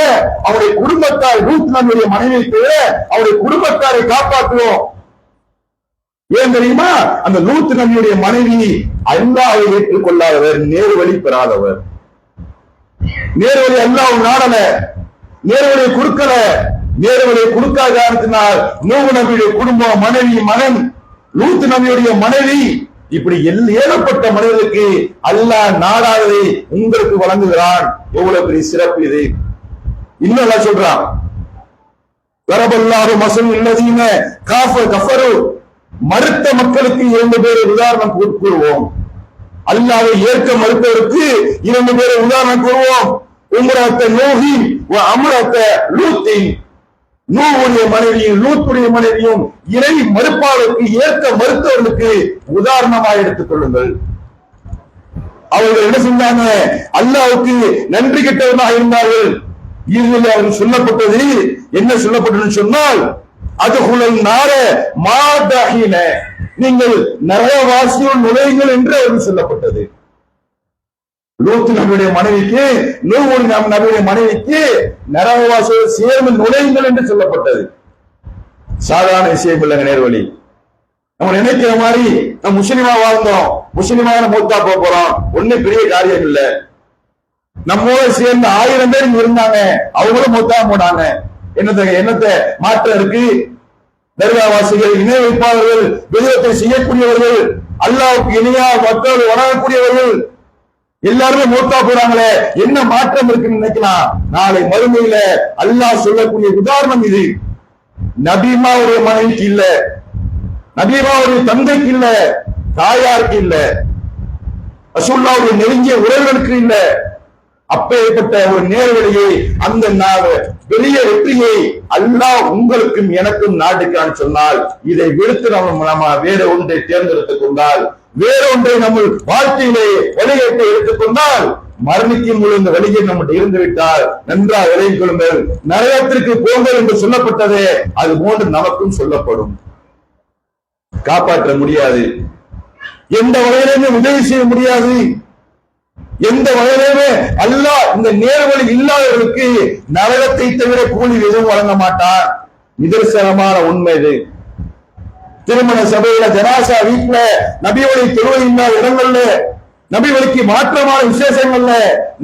S1: அவருடைய குடும்பத்தார், லூத் நபியுடைய மனைவியை தவிர அவருடைய குடும்பத்தாரை காப்பாற்றுவோம். ஏன் தெரியுமா? அந்த லூத் நபியுடைய மனைவி அல்லாஹ்வை ஏற்றுக்கொள்ளாதவர், நேர்வழி பெறாதவர். நேர்வழி அல்லாஹ் நாடல, நேர்வழியை கொடுக்கல. நேர்வழியை கொடுக்காத காரணத்தினால் நூஹ் நபியுடைய குடும்பம், மனைவி, மகன், லூத் நபியுடைய மனைவி, இப்படி ஏகப்பட்ட மனிதர்களுக்கு அல்லாஹ் நாடாததை உங்களுக்கு வழங்குகிறான். எவ்வளவு பெரிய சிறப்பு இது! இன்னும் அல்லாஹ் சொல்றான், வரபல்லாஹு மஸல் அல்லதீன கஃபரு, மறுத்த மக்களுக்கு 2 பேரை உதாரணம் கூறுவோம். அல்லாஹ்வை ஏற்க மறுத்தவருக்கு 2 பேரை உதாரணம் கூறுவோம். உம்ரத்த நூஹின் வ அம்ரத்த லூத்தின், நூஹுடைய மனைவியும் லூத்துடைய மனைவியும் இறை மறுப்பாளருக்கு ஏற்க மறுத்தவர்களுக்கு உதாரணமாக எடுத்துக் கொள்ளுங்கள். அவர்கள் என்ன சொன்னாங்க? அல்லாஹ்வுக்கு நன்றி கெட்டவனாக இருந்தார்கள். இதில் அவர்கள் சொல்லப்பட்டது என்ன சொல்லப்பட்டதுன்னு சொன்னால், அதுகுலல் நார மாதஹின, நீங்கள் நரகவாசியுள் நுழையுங்கள் என்று அவர்கள் சொல்லப்பட்டது. லூத் நபியுடைய மனைவிக்கு, நூஹ் நபியுடைய மனைவிக்கு நரகவாசியோடு சேர்ந்து நுழையுங்கள் என்று சொல்லப்பட்டது. சாதாரண விஷயம் இல்லைங்க நேர்வழி. நம்ம நினைக்கிற மாதிரி நம்ம முஸ்லிமா வாழ்ந்தோம், முஸ்லிமான மூத்தா போறோம், ஒன்னும் பெரிய காரியம் இல்ல. நம்மோட சேர்ந்து 1000 பேர் இங்க இருந்தாங்க, அவங்களும் மூத்தா போனாங்க. என்னத்தை மாற்றம் இருக்கு? தர்காவாசிகள், இணை வைப்பாளர்கள், விதத்தை செய்யக்கூடியவர்கள், அல்லாஹ்வுக்கு இணையா மக்கள் வணங்கக்கூடியவர்கள் எல்லாருமே மூத்தா போறாங்களே, என்ன மாற்றம் இருக்குன்னு நினைக்கலாம். நாளை மறுமையில அல்லாஹ் சொல்லக்கூடிய உதாரணம் இது. நபிமாவுடைய மனைவிக்கு இல்ல, நபிமாவுடைய தந்தைக்கு இல்ல, தாயாருக்கு இல்ல, ரசூலுல்லாஹ்வுடைய நெருங்கிய உறவுகளுக்கு இல்ல. அப்பேற்பட்ட ஒரு நேர்வழியை, அந்த பெரிய வெற்றியை அல்லாஹ் உங்களுக்கும் எனக்கும் நாட்டுக்கான்னு சொன்னால், இதை விடுத்து நம்ம வேற ஒன்றை தேர்ந்தெடுத்துக் கொண்டால், வேற ஒன்றை நம்ம வாழ்க்கையிலே வழிகேட்டை எடுத்துக்கொண்டால், மரணிக்கும் பொழுது இந்த வழியை நம்மகிட்ட இருந்து விட்டால் நன்றாக விளையும் கொள்ளுங்கள். நரகத்திற்கு போங்கள் என்று சொல்லப்பட்டதே அது போன்று நமக்கும் சொல்லப்படும். காப்பாற்ற முடியாது, எந்த வகையிலுமே உதவி செய்ய முடியாது, எந்த வகையிலுமே அல்லாஹ் இந்த நேர்வழி இல்லாதவர்களுக்கு நரகத்தை தவிர கூலி எதுவும் வழங்க மாட்டான். நிதர்சனமான உண்மை இது. திருமண சபையில, ஜனாசா வீட்டுல, நபிவழி தொழுகை இல்லாத இடங்கள்ல, நபிவழிக்கு மாற்றமான விசேஷங்கள்ல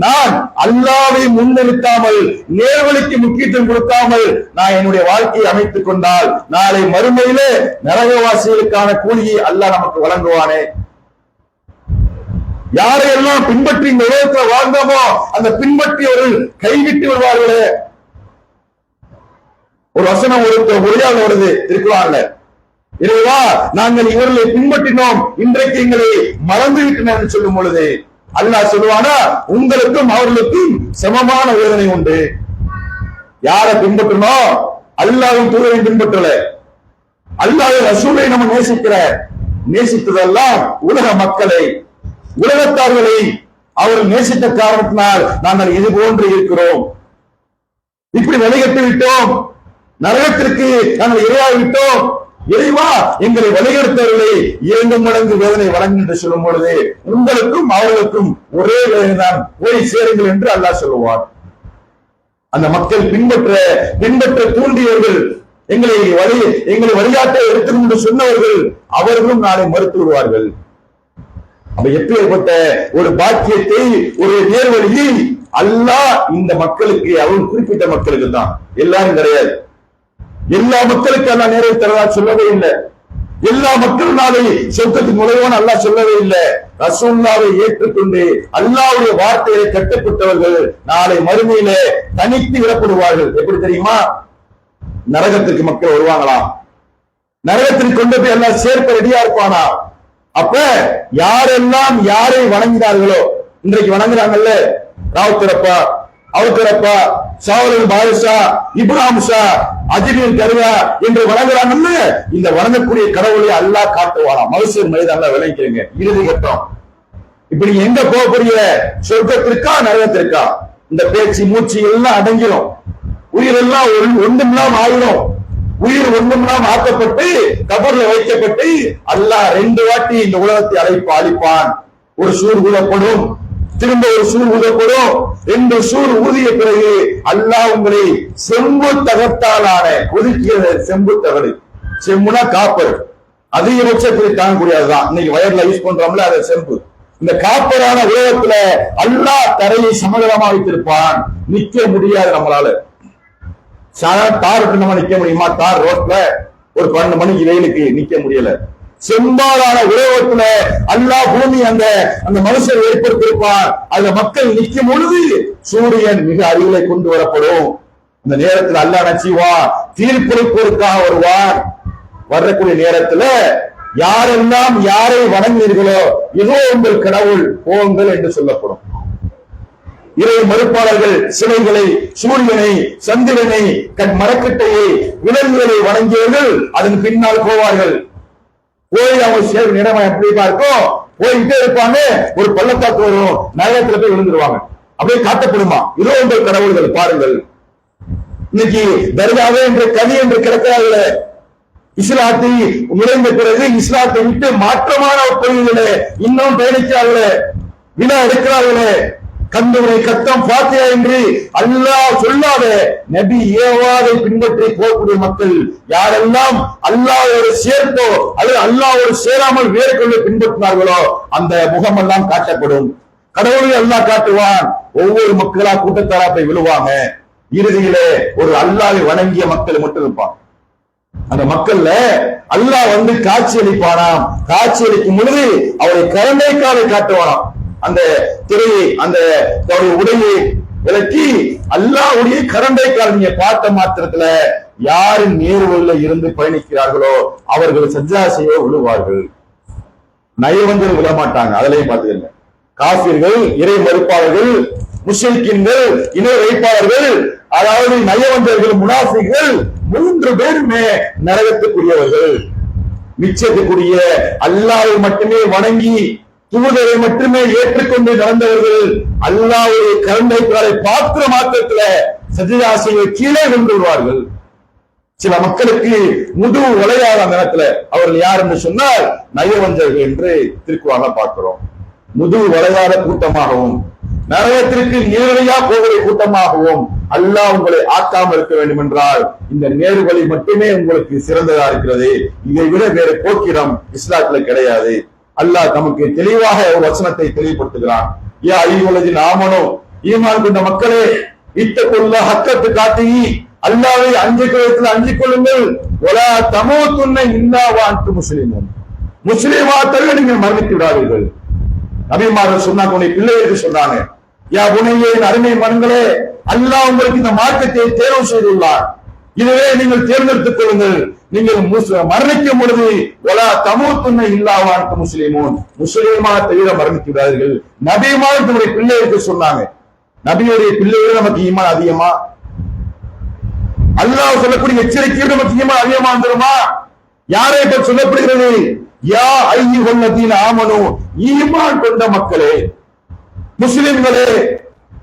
S1: நான் அல்லாஹ்வை முன்னிறுத்தாமல், நேர்வழிக்கு முக்கியத்துவம் கொடுக்காமல் நான் என்னுடைய வாழ்க்கையை அமைத்துக் கொண்டால், நாளை மறுமையிலே நரகவாசிகளுக்கான கூலியை அல்லாஹ் நமக்கு வழங்குவானே. யாரையெல்லாம் பின்பற்றி இந்த உலகத்தில் வாழ்ந்தோமோ அந்த பின்பற்றியவர்கள் கைவிட்டு வருவார்களே. ஒரு வசனம் ஒருயாக வருது திருக்குறான்ல, இறைவா நாங்கள் இவர்களை பின்பற்றினோம், இன்றைக்கு எங்களை மறந்து விட்டனர் என்று சொல்லும் பொழுது அல்லாஹ் சொல்லுவானா, உங்களுக்கும் அவர்களுக்கும் சமமான வேதனை உண்டு. யாரை பின்பற்றணும்? அல்லாஹ்வின் தூதரை பின்பற்றல, அல்லாஹ்வின் ரசூலை நம்ம நேசித்ததெல்லாம் உலக மக்களை, உலகத்தார்களை அவர்கள் நேசித்த காரணத்தினால் நாங்கள் இது போன்று இருக்கிறோம். இப்படி வழிகட்டு விட்டோம், நரகத்திற்கு நாங்கள் இரையாகிவிட்டோம். இறைவா எங்களை வழிகெடுத்தவர்களை 2 மடங்கு வேதனை வழங்கும் என்று சொல்லும் பொழுது உங்களுக்கும் அவர்களுக்கும் ஒரே வேதனை தான், போய் சேருங்கள் என்று அல்லாஹ் சொல்லுவார். அந்த மக்கள் பின்பற்ற தூண்டியவர்கள், எங்களை வழிகாட்ட எடுத்துக்கொண்டு என்று சொன்னவர்கள் அவர்களும் நாளை மறுத்து விடுவார்கள். அப்ப எப்பேற்பட்ட ஒரு பாக்கியத்தை, ஒரு நேர்வழியை அல்லாஹ் இந்த மக்களுக்கு, அவர்கள் குறிப்பிட்ட மக்களுக்கு தான், எல்லாரும் கிடையாது. எல்லா மக்களுக்கும் அல்லாஹ் நேர்வழி தரதா சொல்லவே இல்லை. எல்லா மக்களும் நாளை சொர்க்கத்துக்கு நுழைவான் அல்லாஹ் சொல்லவே இல்லை. ரசூலுல்லாஹ்வை ஏற்றுக்கொண்டு அல்லாஹ்வுடைய வார்த்தையை கட்டுப்பட்டவர்கள் நாளை மறுமையிலே தனித்து விடப்படுவார்கள். எப்படி தெரியுமா? நரகத்திற்கு மக்கள் வருவாங்களாம், நரகத்திற்கு கொண்டு போய் எல்லாம் சேர்க்க ரெடியா இருப்பானா. அப்ப யாரெல்லாம் யாரை வணங்கினார்களோ, இன்றைக்கு வணங்குறாங்கல்ல, ராவுத்தரப்பா, அவத்தரப்பா, சாவல் பாதுஷா, இப்ராஹிம் ஷா, அஜிபின் கருவா என்று வணங்குறாங்கல்ல, இந்த வணங்கக்கூடிய கடவுளை அல்லாஹ் காட்டுவானாம். மகசூர் மைதான்ல விளங்கிக்கிறீங்க. இறுதி கட்டம். இப்படி எங்க போகக்கூடிய, சொர்க்கத்திற்கா நரகத்திற்கா? இந்த பேச்சு மூச்சு எல்லாம் அடங்கிடும், உயிரெல்லாம் ஒன்றும் ஆயிரும். உயிர் ஒன்றும் ஆக்கப்பட்டு கபர்ல வைக்கப்பட்டு அல்லாஹ் 2 வாட்டி இந்த உலகத்தை அழிப்பான். ஒரு சூர் ஊதப்படும், திரும்ப ஒரு சூர் ஊதப்படும். 2 சூர் ஊதிய பிறகு அல்லாஹ் உங்களை செம்பு தகத்தாலான ஒதுக்கிய செம்பு தகடு, செம்புனா காப்பர், அதிகபட்சத்தில் தாங்கக்கூடியதுதான். இன்னைக்கு வயர்ல யூஸ் பண்றோம்ல, அது செம்பு. இந்த காப்பரான உலகத்துல அல்லாஹ் தரையை சமதளமா வைத்திருப்பான். நிக்க முடியாது நம்மளால. சாதாரண தாருக்கு நம்ம நிக்க முடியுமா? தார் ரோட்ல ஒரு 12 மணிக்கு வெயிலுக்கு நிக்க முடியல. செம்பாலான உலகத்துல அல்லாஹ் பூமி அந்த மனுஷன் ஏற்படுத்தியிருப்பான். அதுல மக்கள் நிற்கும் பொழுது சூரியன் மிக அருகிலே கொண்டு வரப்படும். இந்த நேரத்தில் அல்லாஹ் நச்சிவா தீர்ப்பளிப்பதற்காக வருவான். வரக்கூடிய நேரத்துல யாரெல்லாம் யாரை வணங்கினீர்களோ இதோ உங்கள் கடவுள், போங்கள் என்று சொல்லப்படும். இறை மறுப்பாளர்கள் சிலைகளை, சூரியனை, சந்திரனை, மரக்கட்டையை, விலங்குகளை வணங்கியவர்கள் அதன் பின்னால் போவார்கள். போய் அவங்க சேரும் இடம் எப்படி இருக்கும், போயிட்டே இருப்பாங்க. ஒரு பள்ளத்தாக்கு வரும், நரகத்துல போய் விழுந்துருவாங்க. அப்படியே காட்டப்படுமா, இதோ உங்கள் கடவுள்கள் பாருங்கள். இன்னைக்கு தர்காவே என்ற கதி என்று கிடக்கிறார்களே, இஸ்லாத்தை நுழைந்த பிறகு இஸ்லாத்தை விட்டு மாற்றமான கொள்கைகளே இன்னும் பயணிக்கிறார்களே, வினா எடுக்கிறார்களே, கந்துரை கத்தம் பாத்தியா என்று அல்லாஹ் சொல்லாத நபி ஏவாதை பின்பற்றி போகக்கூடிய மக்கள் யாரெல்லாம் அல்லாஹ்வோடு சேர்த்தோ அல்லது அல்லாஹ்வோடு சேராமல் வேறு கொண்டு பின்பற்றினார்களோ அந்த முகமெல்லாம் காட்டப்படும். கடவுளை அல்லாஹ் காட்டுவான். ஒவ்வொரு மக்களா கூட்டத்தாரா போய் விழுவாங்க. இறுதியிலே ஒரு அல்லாஹ்வை வணங்கிய மக்கள் மட்டும் இருப்பான். அந்த மக்கள்ல அல்லாஹ் வந்து காட்சி அளிப்பானாம். காட்சி அளிக்கும் பொழுது அவரை கருணை காலை காட்டுவானாம். அந்த திரையை அந்த உடையை விலக்கி அல்லாஹ்வுடைய கரண்டை கால் நீங்க பார்த்த மாத்திரத்துல யாரின் நேர்வழியில இருந்து பயணிக்கிறார்களோ அவர்கள் சஜ்ஜா செய்ய விழுவார்கள். நயவஞ்சல் விழமாட்டாங்க. அதுலயும் பாத்துக்கங்க. காபிர்கள், இறை மறுப்பாளர்கள், முஷ்ரிக்கீன்கள், இணை வைப்பாளர்கள், அதாவது நயவஞ்சர்கள், முனாஃபிகள் 3 பேருமே நரகத்துக்குரியவர்கள். மிச்சத்துக்குரிய அல்லாஹ்வை மட்டுமே வணங்கி தூதரை மட்டுமே ஏற்றுக்கொண்டு நடந்தவர்கள் அல்லாஹ்வுடைய கருணைக்காரை பாத்திர மாத்திரத்துல சஜ்ஜா செய்ய கீழே விழுவார்கள். சில மக்களுக்கு முதுகு உலையாத நேரத்துல அவர்கள் யார் என்று சொன்னால் நயவஞ்சர்கள் என்று திருக்குறான்ல பார்க்கிறோம். முதுகு வளையாத கூட்டமாகவும் நரகத்திற்கு நேரடியா போகிற கூட்டமாகவும் அல்லாஹ் உங்களை ஆக்காமல் இருக்க வேண்டும் என்றால் இந்த நேர்வழி மட்டுமே உங்களுக்கு சிறந்ததா இருக்கிறது. இதை விட வேறு போக்கிடம் இஸ்லாத்துல கிடையாது. அல்லாஹ் நமக்கு தெளிவாக ஒரு வசனத்தை தெளிவுபடுத்துகிறான். யா அய்யுஹல்லதீன ஆமனூ, ஈமான் கொண்ட மக்களே, இத்தகுல்ல ஹக்கத்து காட்டி அல்லாஹ்வை அஞ்சிக் கொள்ளுங்கள். வலா தமூதுன்ன இல்லா வ அன்தும் முஸ்லிமூன், முஸ்லிமா தவிர நீங்கள் மரணித்து விடாதீர்கள். நபிமார்கள் சொன்னாங்க, உன்னை பிள்ளைகளுக்கு சொன்னாங்க, யா புனையே அருமை மகன்களே, அல்லாஹ் உங்களுக்கு இந்த மார்க்கத்தை தேர்வு செய்துள்ளார். இதுவே நீங்கள் தேர்ந்தெடுத்துக் கொள்ளுங்கள். நீங்கள் மரணிக்கும் பொழுது ஒலா தமூத்துன்ன இல்லாவான் முஸ்லிமூன், முஸ்லிமா தவிர மரணித்து விடாதீர்கள். நபிமார்கள் தன்னுடைய பிள்ளைகளுக்கு சொன்னாங்க. நபியுடைய பிள்ளைகள் நமக்கு ஈமான் அதிகமா? அல்லாஹ் சொல்லக்கூடிய எச்சரிக்கையோடு நமக்கு ஈமான் அதிகமா வந்துருமா? யாரை பற்றி சொல்லப்படுகிறது? யா அய்யுஹல்லதீன ஆமனூ, ஈமான் கொண்ட மக்களே, முஸ்லிம்களே,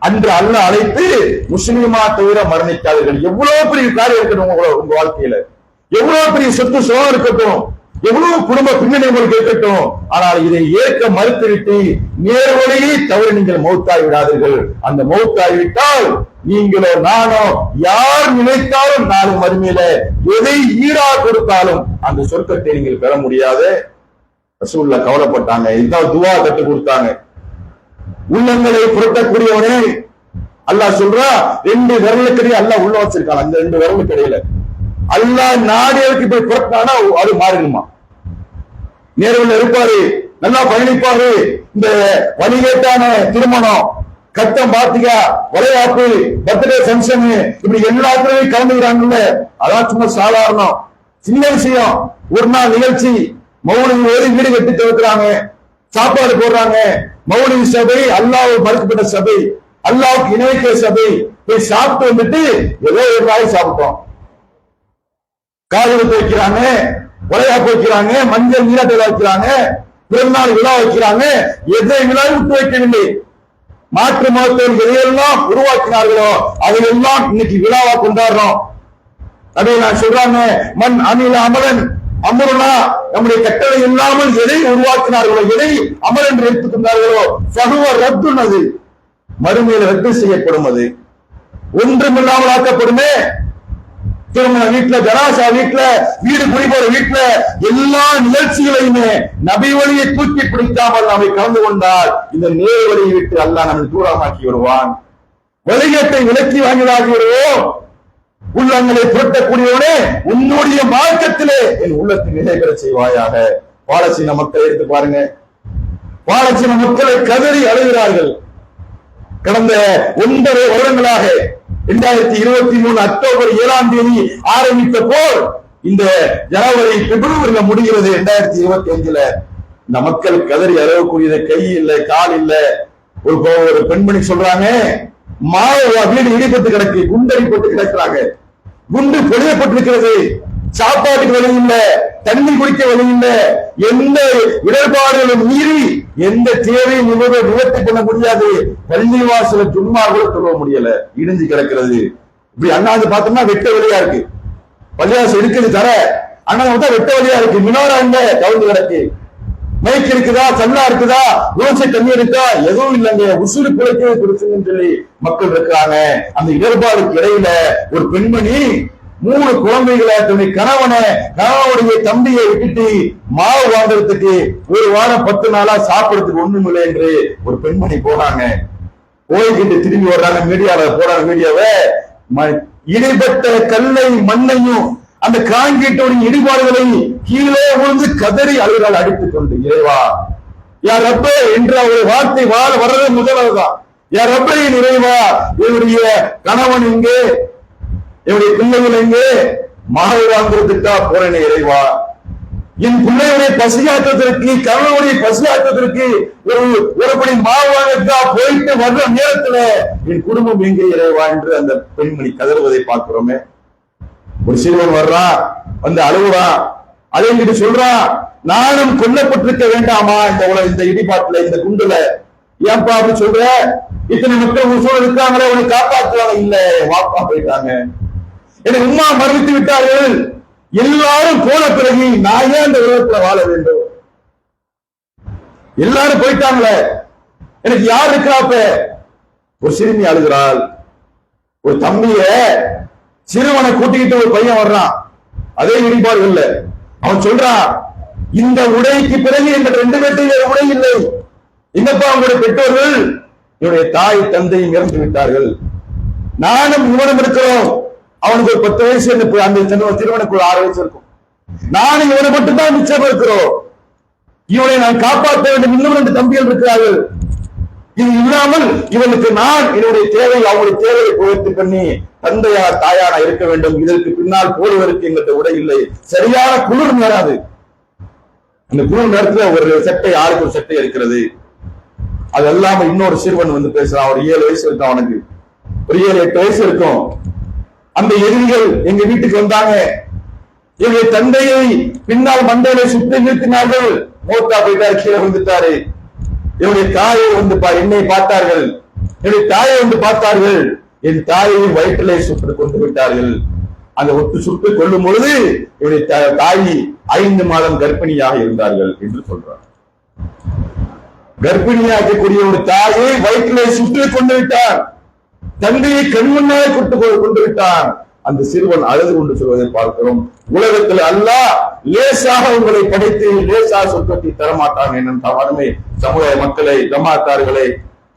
S1: அன்று அல்லாஹ் அழைத்து முஸ்லிமா தவிர மரணிக்காதீர்கள். எவ்வளவு பெரிய காரியம் இருக்கட்டும் உங்க வாழ்க்கையில, எவ்வளவு பெரிய சொத்து சுகம் இருக்கட்டும், எவ்வளவு குடும்ப பின்னணி உங்களுக்கு இருக்கட்டும், ஆனால் இதை ஏற்க மறுத்துவிட்டு நேர்வழியை தவிர நீங்கள் மௌத்தாகி விடாதீர்கள். அந்த மௌத்தாகிவிட்டால் நீங்களோ நானோ யார் நினைத்தாலும் நாளை மறுமையில எதை ஈடா கொடுத்தாலும் அந்த சொர்க்கத்தை நீங்கள் பெற முடியாது. ரசூலுல்லாஹ் கவலைப்பட்டாங்க. இதுதான் துவா கற்றுக் கொடுத்தாங்க. உள்ளங்களை புரட்டக்கூடியவனே, அல்லாஹ் சொல்றா 2 விரலுக்கடியே அல்லாஹ் உள்ள வச்சிருக்கான். அந்த 2 விரலுக்கு இடையில அல்லாஹ் நாடியருக்கு போய் புரட்டானா அது மாறிடுமா? நேர்வழியில் இருப்பாரு, நல்லா பயணிப்பாரு. இந்த வழிகேட்டான திருமணம், கட்டம், பாத்திகா, வளையாப்பு, பர்த்டே ஃபங்க்ஷன், இப்படி எல்லாத்துலயும் கலந்துக்கிறாங்கல்ல, அதான் சும்மா சாதாரணம் சின்ன விஷயம். ஒரு நாள் நிகழ்ச்சி, மௌலிகை ஓதி வீடு கட்டி தவிர்க்கிறாங்க, சாப்பாடு போடுறாங்க. மௌலிகை சபை அல்லாஹ் மறுக்கப்பட்ட சபை, அல்லாஹ்வுக்கு இணைக்க சபை. போய் சாப்பிட்டு வந்துட்டு ஏதோ ஒரு நாள் சாப்பிட்டோம், காது வைக்கிறாங்க, வளையாப்பு வைக்கிறாங்க, மஞ்சள் நீராட்டை வைக்கிறாங்க, பிறநாள் விழா வைக்கிறாங்க. எதை விழா விட்டு வைக்கவில்லை. மாற்று மதத்தவர்கள் எதையெல்லாம் உருவாக்கினார்களோ அதையெல்லாம் இன்னைக்கு விழாவா கொண்டாடுறோம். அதை நான் சொல்றாங்க, மண் அமில அமலன் அமருனா, நம்முடைய கட்டளை இல்லாமல் எதை உருவாக்கினார்களோ, எதை அமல் என்று எடுத்துக்கொண்டார்களோ சகுவ ரத்துன், அது மறுமையில் ரத்து செய்யப்படும். அது ஒன்றுமில்லாமல் ஆக்கப்படுமே. திருமண வீட்டுல, ஜனாசா வீட்டுல, வீடு குடிபோற வீட்டுல எல்லா நிகழ்ச்சிகளையுமே நபி வழியை தூக்கி பிடிக்காமல் நம்மை கலந்து கொண்டால் இந்த நேர் வழியை விட்டு அல்லாஹ் நம்மை தூரமாக்கி வருவான். வழிகேட்டை விலக்கி வாங்கியதாகி வருவோம். உள்ளங்களை புரட்டக்கூடியவனே, உன்னுடைய மார்க்கத்திலே என் உள்ளத்தில் நிலை பெற செய்வாயாக. பாலஸ்தீன மக்களை எடுத்து பாருங்க. பாலஸ்தீன மக்களை கதறி அழுகிறார்கள். கடந்த 9 வருடங்களாக 2023 அக்டோபர் 7ஆம் தேதி ஆரம்பித்த போர் இந்த ஜனவரி பிப்ரவரியில முடிகிறது 2025. இந்த மக்கள் கதறி அழகக்கூடியது, கை இல்ல, கால் இல்ல. ஒரு பெண்மணி சொல்றாங்க, வீடு இடிப்பட்டு கிடக்கு, குண்டடிப்பட்டு கிடக்கிறாங்க, குண்டு பொழியப்பட்டிருக்கிறது, சாப்பாட்டுக்கு வழி இல்ல, தண்ணி குடிக்க வழி இல்ல, எந்த இடர்பாடுகளும் மீறி எந்த தேவையும் நிவர்த்தி பண்ண முடியாது. பள்ளிவாசல சும்மா கூட சொல்ல முடியல, இடிஞ்சு கிடக்கிறது. இப்படி அண்ணாந்து பார்த்தோம்னா வெட்ட வழியா இருக்கு, பள்ளிவாசல் இருக்குது தர, அண்ணாந்து பார்த்தா வெட்ட வழியா இருக்கு, மினோரா எங்க கவுந்து கிடக்கு, மைக் இருக்குதா, சல்லா இருக்குதா, ரோசை தண்ணி இருக்கா, எதுவும் இல்லைங்க, உசுறு பிழைக்க கொடுத்துங்கன்னு சொல்லி மக்கள் இருக்கிறாங்க. அந்த இடர்பாடுக்கு இடையில ஒரு பெண்மணி 3 குழந்தைகளை தன்னுடைய கணவனுடைய தம்பியை விட்டுட்டு மாவு வாங்குறதுக்கு ஒரு வாரம் 10 நாளா சாப்பிடறதுக்கு ஒண்ணும் இல்லை என்று ஒரு பெண்மணி போறாங்க. போய்கிட்டு திரும்பி வர்றாங்க, மீடியால போறாங்க. வீடியோவை இடிபட்ட கல்லை மண்ணையும் அந்த காங்கிரீட்டோட இடிபாடுகளை கீழே விழுந்து கதறி அழுகிறாள் அடித்துக் கொண்டு, இறைவா யார் ரப்பே என்ற ஒரு வார்த்தை வர்றது முதல்தான். யார் ரப்பே இறைவா, என்னுடைய கணவன் எங்கே, என்னுடைய பிள்ளைகள் எங்கே, மாவு வாங்குறதுக்கா போறேன் இறைவா, என் பிள்ளையுடைய பசியாற்றத்திற்கு கணவனுடைய பசியாற்றத்திற்கு ஒருபடி மாவு வாங்கத்தா போயிட்டு வர்ற நேரத்துல என் குடும்பம் எங்கே இறைவா என்று அந்த பெண்மணி கதறுவதை பார்க்கிறோமே. ஒரு சிறுவன் வர்றான், வந்து அழுகுறான், அழுங்கிட்டு சொல்றான், நானும் கொல்லப்பட்டிருக்க வேண்டாமா இந்த இடிபாட்டுல, இந்த குண்டுல, ஏன்பா அப்படி சொல்ற, இத்தனை மக்கள் ஒரு சூழல் இருக்காங்களே, உன்னை காப்பாற்றுவாங்க, இல்ல வாப்பா போயிட்டாங்க, எனக்கு உம்மா மரணித்து விட்டார்கள், எல்லாரும் போன பிறகு நான் ஏன் இந்த உலகத்துல வாழ வேண்டும், எல்லாரும் போயிட்டாங்களே, எனக்கு யார் இருக்கிறாப்ப. ஒரு சிறுமி அழுகிறாள். ஒரு தம்பிய சிறுவனை கூட்டிக்கிட்டு ஒரு பையன் வர்றான், அதே இடிபாடுகள்ல. அவன் சொல்றான், இந்த உடைக்கு பிறகு இந்த 2 பேர்த்தையும் உடை இல்லை, என்னப்பா உங்களுடைய பெற்றோர்கள், என்னுடைய தாய் தந்தையும் இறந்து விட்டார்கள், நானும் இவனும் இருக்கிறோம், அவனுக்கு ஒரு 10 வயசு, அந்த திருவனுக்கு 6 வயசு இருக்கும், நானும் இவனை மட்டும்தான் மிச்சம் இருக்கிறோம், இவனை நான் காப்பாற்ற வேண்டும், இன்னும் 2 தம்பிகள் இருக்கிறார்கள், இது இல்லாமல் இவனுக்கு நான் என்னுடைய தேவை அவங்களுடைய தேவையை பூர்த்தி பண்ணி தந்தையார் தாயாரா இருக்க வேண்டும், இதற்கு பின்னால் போடுவதற்கு எங்கிட்ட உடை இல்லை, சரியான குளிர் நேராது, அந்த குளிர் நேரத்துல ஒரு சட்டை, ஆளுக்கு ஒரு சட்டை இருக்கிறது. அது இல்லாம இன்னொரு சிறுவன் வந்து பேசுறான், ஒரு 7 வயசு இருக்கும், அவனுக்கு ஒரு 7-8 வயசு இருக்கும். அந்த எதிரிகள் எங்க வீட்டுக்கு வந்தாங்க, என்னுடைய தந்தையை பின்னால் மண்டையில சுற்றி நிறுத்தினார்கள், மூத்தா போயிட்டாரு, கீழே வந்துட்டாரு, என்னுடைய தாயை வந்து என்னை பார்த்தார்கள், என்னுடைய தாயை வந்து பார்த்தார்கள், என் தாயை வயிற்றிலே சுட்டு கொண்டு விட்டார்கள், அந்த சுட்டு கொள்ளும் பொழுது என்னுடைய தாய் 5 மாதம் கர்ப்பிணியாக இருந்தார்கள் என்று சொல்றார். கர்ப்பிணியாக்கக்கூடிய ஒரு தாயை வயிற்றிலே சுட்டு கொண்டு விட்டார், தந்தையை கண்முன்னாலே கொண்டு விட்டான். அந்த சிறுவன் அழுது கொண்டு சொல்வதை பார்க்கிறோம். உலகத்தில் அல்லாஹ் லேசாக உங்களை படைத்து லேசாக சொர்க்கத்தை தரமாட்டாங்க. என்ன அருமை சமுதாய மக்களை, ஜமாத்தார்களே,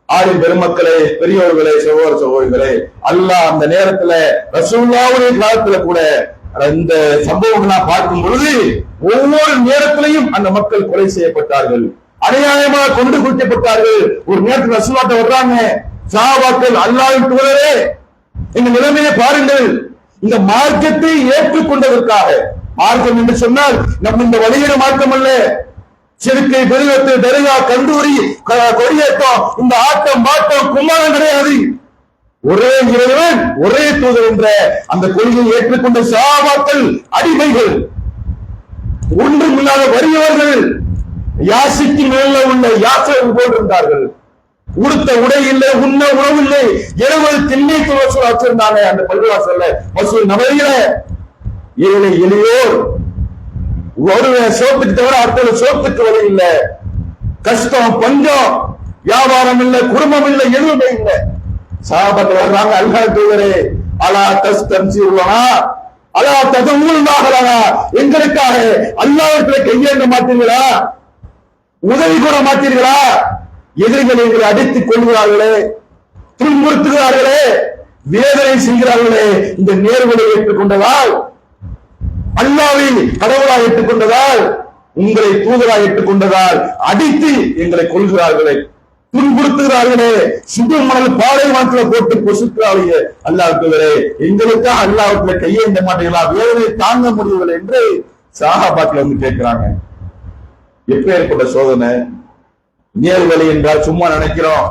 S1: ஆளும் பெருமக்களே, பெரியோர்களே, சகோதரிகளே, அல்லாஹ் அந்த நேரத்துல ரசூலுல்லாஹ்வுடைய காலத்துல கூட இந்த சம்பவங்களை பார்க்கும் பொழுது ஒவ்வொரு நேரத்திலையும் அந்த மக்கள் கொலை செய்யப்பட்டார்கள், அநியாயமாக கொண்டு குவிக்கப்பட்டார்கள். ஒரு நேரத்தில் ரசூலுல்லாஹ் வர்றாங்க, சஹாபாக்கள், அல்லாஹ்வின் தூதரே இந்த நிலைமையை பாருங்கள், இந்த மார்க்கத்தை ஏற்றுக்கொண்டதற்காக, மார்க்கம் என்று சொன்னால் நம்ம இந்த வழியிட மார்க்கம் அல்ல, சிறுக்கை பெருகத்து தருகா கந்தூரி கொடியேற்றம், இந்த ஆட்டம் பாட்டம் கும்மாளம் கிடையாது, ஒரே இறைவன் ஒரே தூதர் என்ற அந்த கொள்கையை ஏற்றுக்கொண்ட சஹாபாக்கள் அடிமைகள், ஒன்றுமில்லாத வறியவர்கள், யாசிக்கு மேல உள்ள யாசகர்கள் போல் இருந்தார்கள், உடுத்த உடை இல்லை, உண்ண உணவு இல்லை, 70 திண்ணை வசூல் வச்சிருந்தாங்க அந்த பள்ளிவாசல்ல, வசூல் நபையில ஏழை எளியோர் ஒரு சோத்துக்கு தவிர அடுத்த சோத்துக்கு வழி இல்லை, கஷ்டம் பஞ்சம், வியாபாரம் இல்லை, குடும்பம் இல்லை, எதுவுமே இல்லை. சஹாபாக்கள் வர்றாங்க, அல்லாஹ் தூதரே அலா தஸ்தம்சி உள்ளனா அலா ததுல்லாஹலனா, எங்களுக்காக அல்லாஹ்விடத்தில் கையேந்த மாட்டீங்களா, உதவி கூட மாட்டீர்களா, எதிரிகள் எங்களை அடித்துக் கொள்கிறார்களே, துன்புறுத்துகிறார்களே, வேதனை செய்கிறார்களே, இந்த நேர்வழி ஏற்றுக்கொண்டதால், அல்லாஹ்வை கடவுளாக ஏற்றுக்கொண்டதால், உங்களை தூதராக ஏற்றுக்கொண்டதால் அடித்து எங்களை கொள்கிறார்களே, துன்புறுத்துகிறார்களே, சுடு மணல் பாலைவனத்தில் போட்டு பொசுக்கிறார்களே, அல்லாஹ் தூதரே எங்களுக்காக அல்லாஹ்விடத்தில் கையேந்த மாட்டீங்களா, வேதனை தாங்க முடியவில்லை என்று சஹாபாக்கள் வந்து கேட்கிறாங்க. எப்பேற்பட்ட சோதனை! நேர்வழி என்றால் சும்மா நினைக்கிறோம்,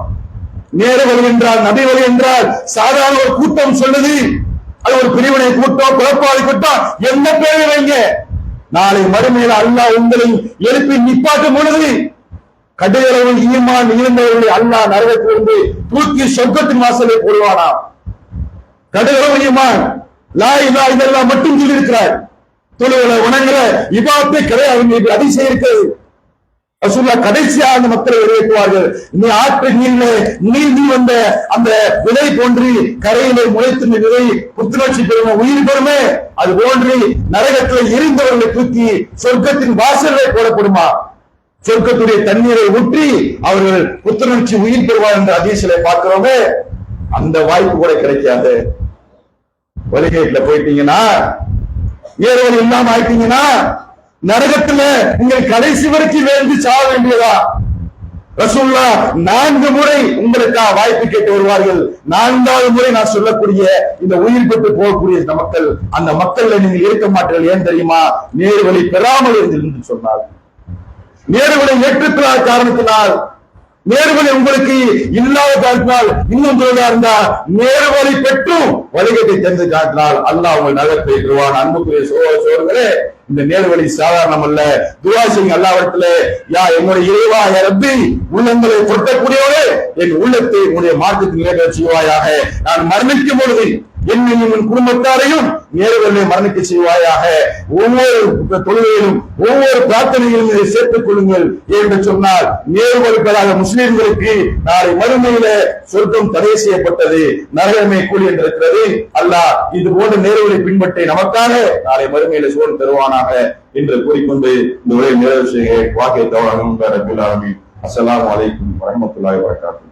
S1: நேர்வழி என்றால் நபி வழி என்றால் சாதாரண ஒரு கூட்டம் சொல்லுது, அது ஒரு பிரிவினை கூட்டம், குழப்பாளி கூட்டம், என்ன பேரை வைங்க, நாளை மறுமையில் அல்லாஹ் உங்களை எழுப்பி நிப்பாட்டும் பொழுது கடையளவு ஈமான் இருந்தவர்களை அல்லாஹ் நரகத்திலிருந்து தூக்கி சொர்க்கத்தின் வாசலை போடுவானா. கடவுளையுமான் லா இலாஹ இல்லல்லாஹ் மட்டும் சொல்லி இருக்கிறார். தொழுவல உணங்குற இபாதத்தை கிடையாது, அதிசயம் இருக்கிறது. ரசூலுல்லாஹ் கடைசியா அந்த மக்களை வெளியேற்றுவார்கள். நீ ஆற்று நீர் வந்த அந்த விதை போன்று கரையிலே முளைத்து விதை புத்துணர்ச்சி பெறுமோ, உயிர் பெறுமே, அது போன்று நரகத்தில் எரிந்தவர்களை தூக்கி சொர்க்கத்தின் வாசல்களை போடப்படுமா, சொர்க்கத்துடைய தண்ணீரை ஊற்றி அவர்கள் புத்துணர்ச்சி உயிர் பெறுவார் என்ற ஹதீஸிலே பார்க்கிறோமே. அந்த வாய்ப்பு கூட கிடைக்காது. வழிகேட்டுல போயிட்டீங்கன்னா, ஏறுவழி இல்லாம ஆயிட்டீங்கன்னா, நரகத்துல நீங்கள் கடைசி வரைக்கும் வேண்டி சாக வேண்டியதா? ரசூலுல்லாஹ் 4 முறை உங்களுக்காக வாய்ப்பு கேட்டு வருவார்கள். 4வது முறை நான் சொல்லக்கூடிய இந்த உயிர் பெற்று போகக்கூடிய மக்கள், அந்த மக்கள்ல நீங்கள் இருக்க மாட்டீர்கள். ஏன் தெரியுமா? நேர்வழி பெறாமல் இருந்து சொன்னார். நேர்வழி ஏற்றுக்கொள்ளாத காரணத்தினால், நேர்வழி உங்களுக்கு இல்லாத காரணத்தினால், இன்னும் சொல்றதா இருந்தா நேர்வழி பெற்றும் வழிகட்டை தெரிந்து காட்டினால் அல்லாஹ் உங்கள் நரகத்தை ஏற்றுவான். அன்புக்குரிய சோழர்களே, இந்த நேர்வழி சாதாரணம் அல்ல. துஆ செய்யுங்க அல்லாஹ்விடத்திலே, யா என்னுடைய இறைவா, யா ரப்பி, உள்ளங்களை பொருத்தக்கூடியவரே, என் உள்ளத்தை உன்னுடைய மார்க்கத்தில் நிறைவேற்ற செய்வாயாக. நான் மரணிக்கும் பொழுது என்னையும் என் குடும்பத்தாரையும் நேர்வழியை மரணிக்க செய்வாயாக. ஒவ்வொரு தொழுகையிலும் ஒவ்வொரு பிரார்த்தனையிலும் இதை சேர்த்துக் கொள்ளுங்கள் என்று சொன்னால், நேர்வழிகளாக முஸ்லிம்களுக்கு நாளை மறுமையில சொர்க்கம் தடை செய்யப்பட்டது, நரகமே கூலி என்றிருக்கிறது. அல்லாஹ் இது போன்ற நேர்வழி பின்பற்றி நமக்காக நாளை மறுமையில சோறு தருவானாக என்று கூறிக்கொண்டு இந்த உரையை நிறைவு செய்ய வாக்கை தவறாக. அஸ்ஸலாமு அலைக்கும் வரஹ்மத்துல்லாஹி வபரகாத்துஹு.